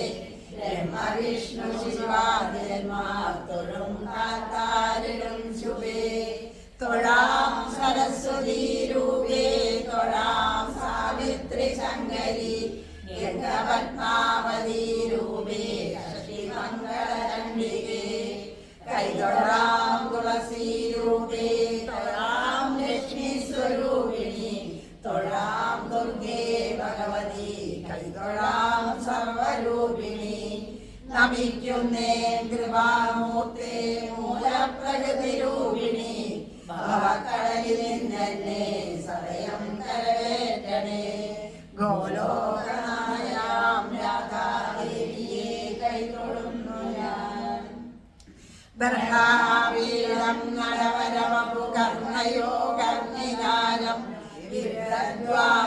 ബ്രഹ്മവിഷ്ണു ശിവാദിന്മാർ തൊഴും കാത്താരിടും ശുഭേ തൊഴാം സരസ്വതി രൂപേ തൊഴാം സാവിത്രി ശങ്കരി ഗംഗപത്മാവതി രൂപേ ശ്രീമംഗളചണ്ഡികേ കൈതൊഴാം തുളസി രൂപേ തൊഴാം ലക്ഷ്മി സ്വരൂപിണി തൊഴാം ദുർഗേ ഭഗവതി കൈതൊഴാം സർവരൂപിണി നമിക്കുന്നേ കൃപാമൂർത്തേ മൂലപ്രകൃതി രൂപിണി ഭവക്കടലിൽ നിന്നെ സദയം കരവേറ്റണേ ഗോലോകനായാം രാധാദേവിയെ കൈതൊഴുന്നു ഞാൻ ബർഹാവീരം നരവരവപു കർണയോഗാരം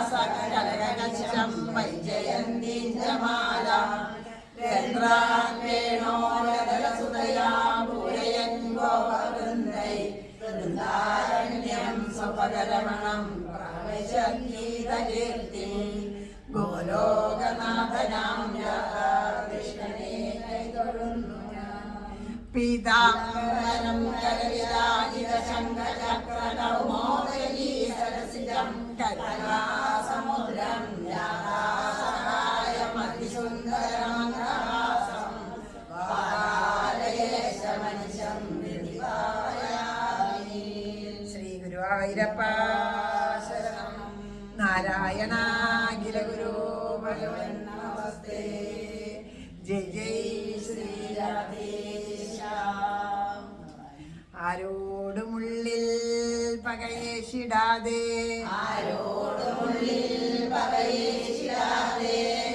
വിദ്വാസകലകശം വൈജയന്തിജമാല േണോരസുതയാപൂരയൻ ഗോപവൃന്ദൈ വൃന്ദാരണ്യം സ്വപകരമണം പ്രാവശ്യീതകീർത്തി ഗോലോകനാഥനാം രാധാകൃഷ്ണനെ കൈതൊഴുന്നു ഞാൻ പീതാംബരം കരവിരാജിത ശംഖചക്രകൗമോദരീ സരസിജം കരുണാസമുദ്രം രാധാസഹായം അതിസുന്ദരമന്ത്രഹാസം വാലയേശമനിശം വിധിവായാമി. ശ്രീ ഗുരുവായൂരപ്പ ശരണം. നാരായണാഖില ഗുരു ഭഗവൻ നമസ്തേ. ജയ് ജയ് ശ്രീ രാധേശ. ആരോടുമുള്ളിൽ പകയേശിടാതെ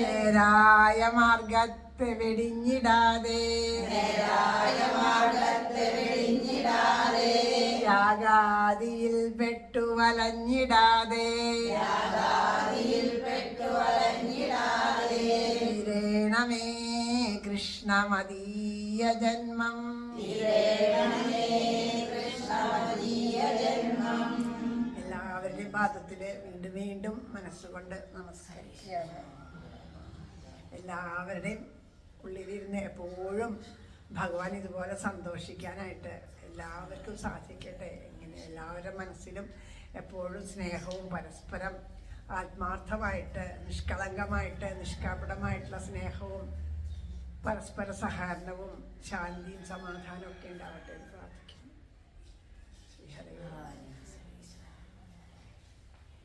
നേരായ മാർഗത്തെ വെടിഞ്ഞിടാതെ യാഗാദിയിൽ പെട്ടു വലഞ്ഞിടാതെ ണമേ കൃഷ്ണമദീയ ജന്മം എല്ലാവരുടെയും പാദത്തില് വീണ്ടും വീണ്ടും മനസ്സുകൊണ്ട് നമസ്കരിക്കുകയാണ്. എല്ലാവരുടെയും ഉള്ളിലിരുന്ന് എപ്പോഴും ഭഗവാൻ ഇതുപോലെ സന്തോഷിക്കാനായിട്ട് എല്ലാവർക്കും സാധിക്കട്ടെ. ഇങ്ങനെ എല്ലാവരുടെ മനസ്സിലും എപ്പോഴും സ്നേഹവും പരസ്പരം ആത്മാർത്ഥമായിട്ട് നിഷ്കളങ്കമായിട്ട് നിഷ്കപടമായിട്ടുള്ള സ്നേഹവും പരസ്പര സഹകരണവും ശാന്തിയും സമാധാനവും ഒക്കെ ഉണ്ടാവട്ടെ എന്ന് പ്രാർത്ഥിക്കുന്നു. ശ്രീ ഹരേ.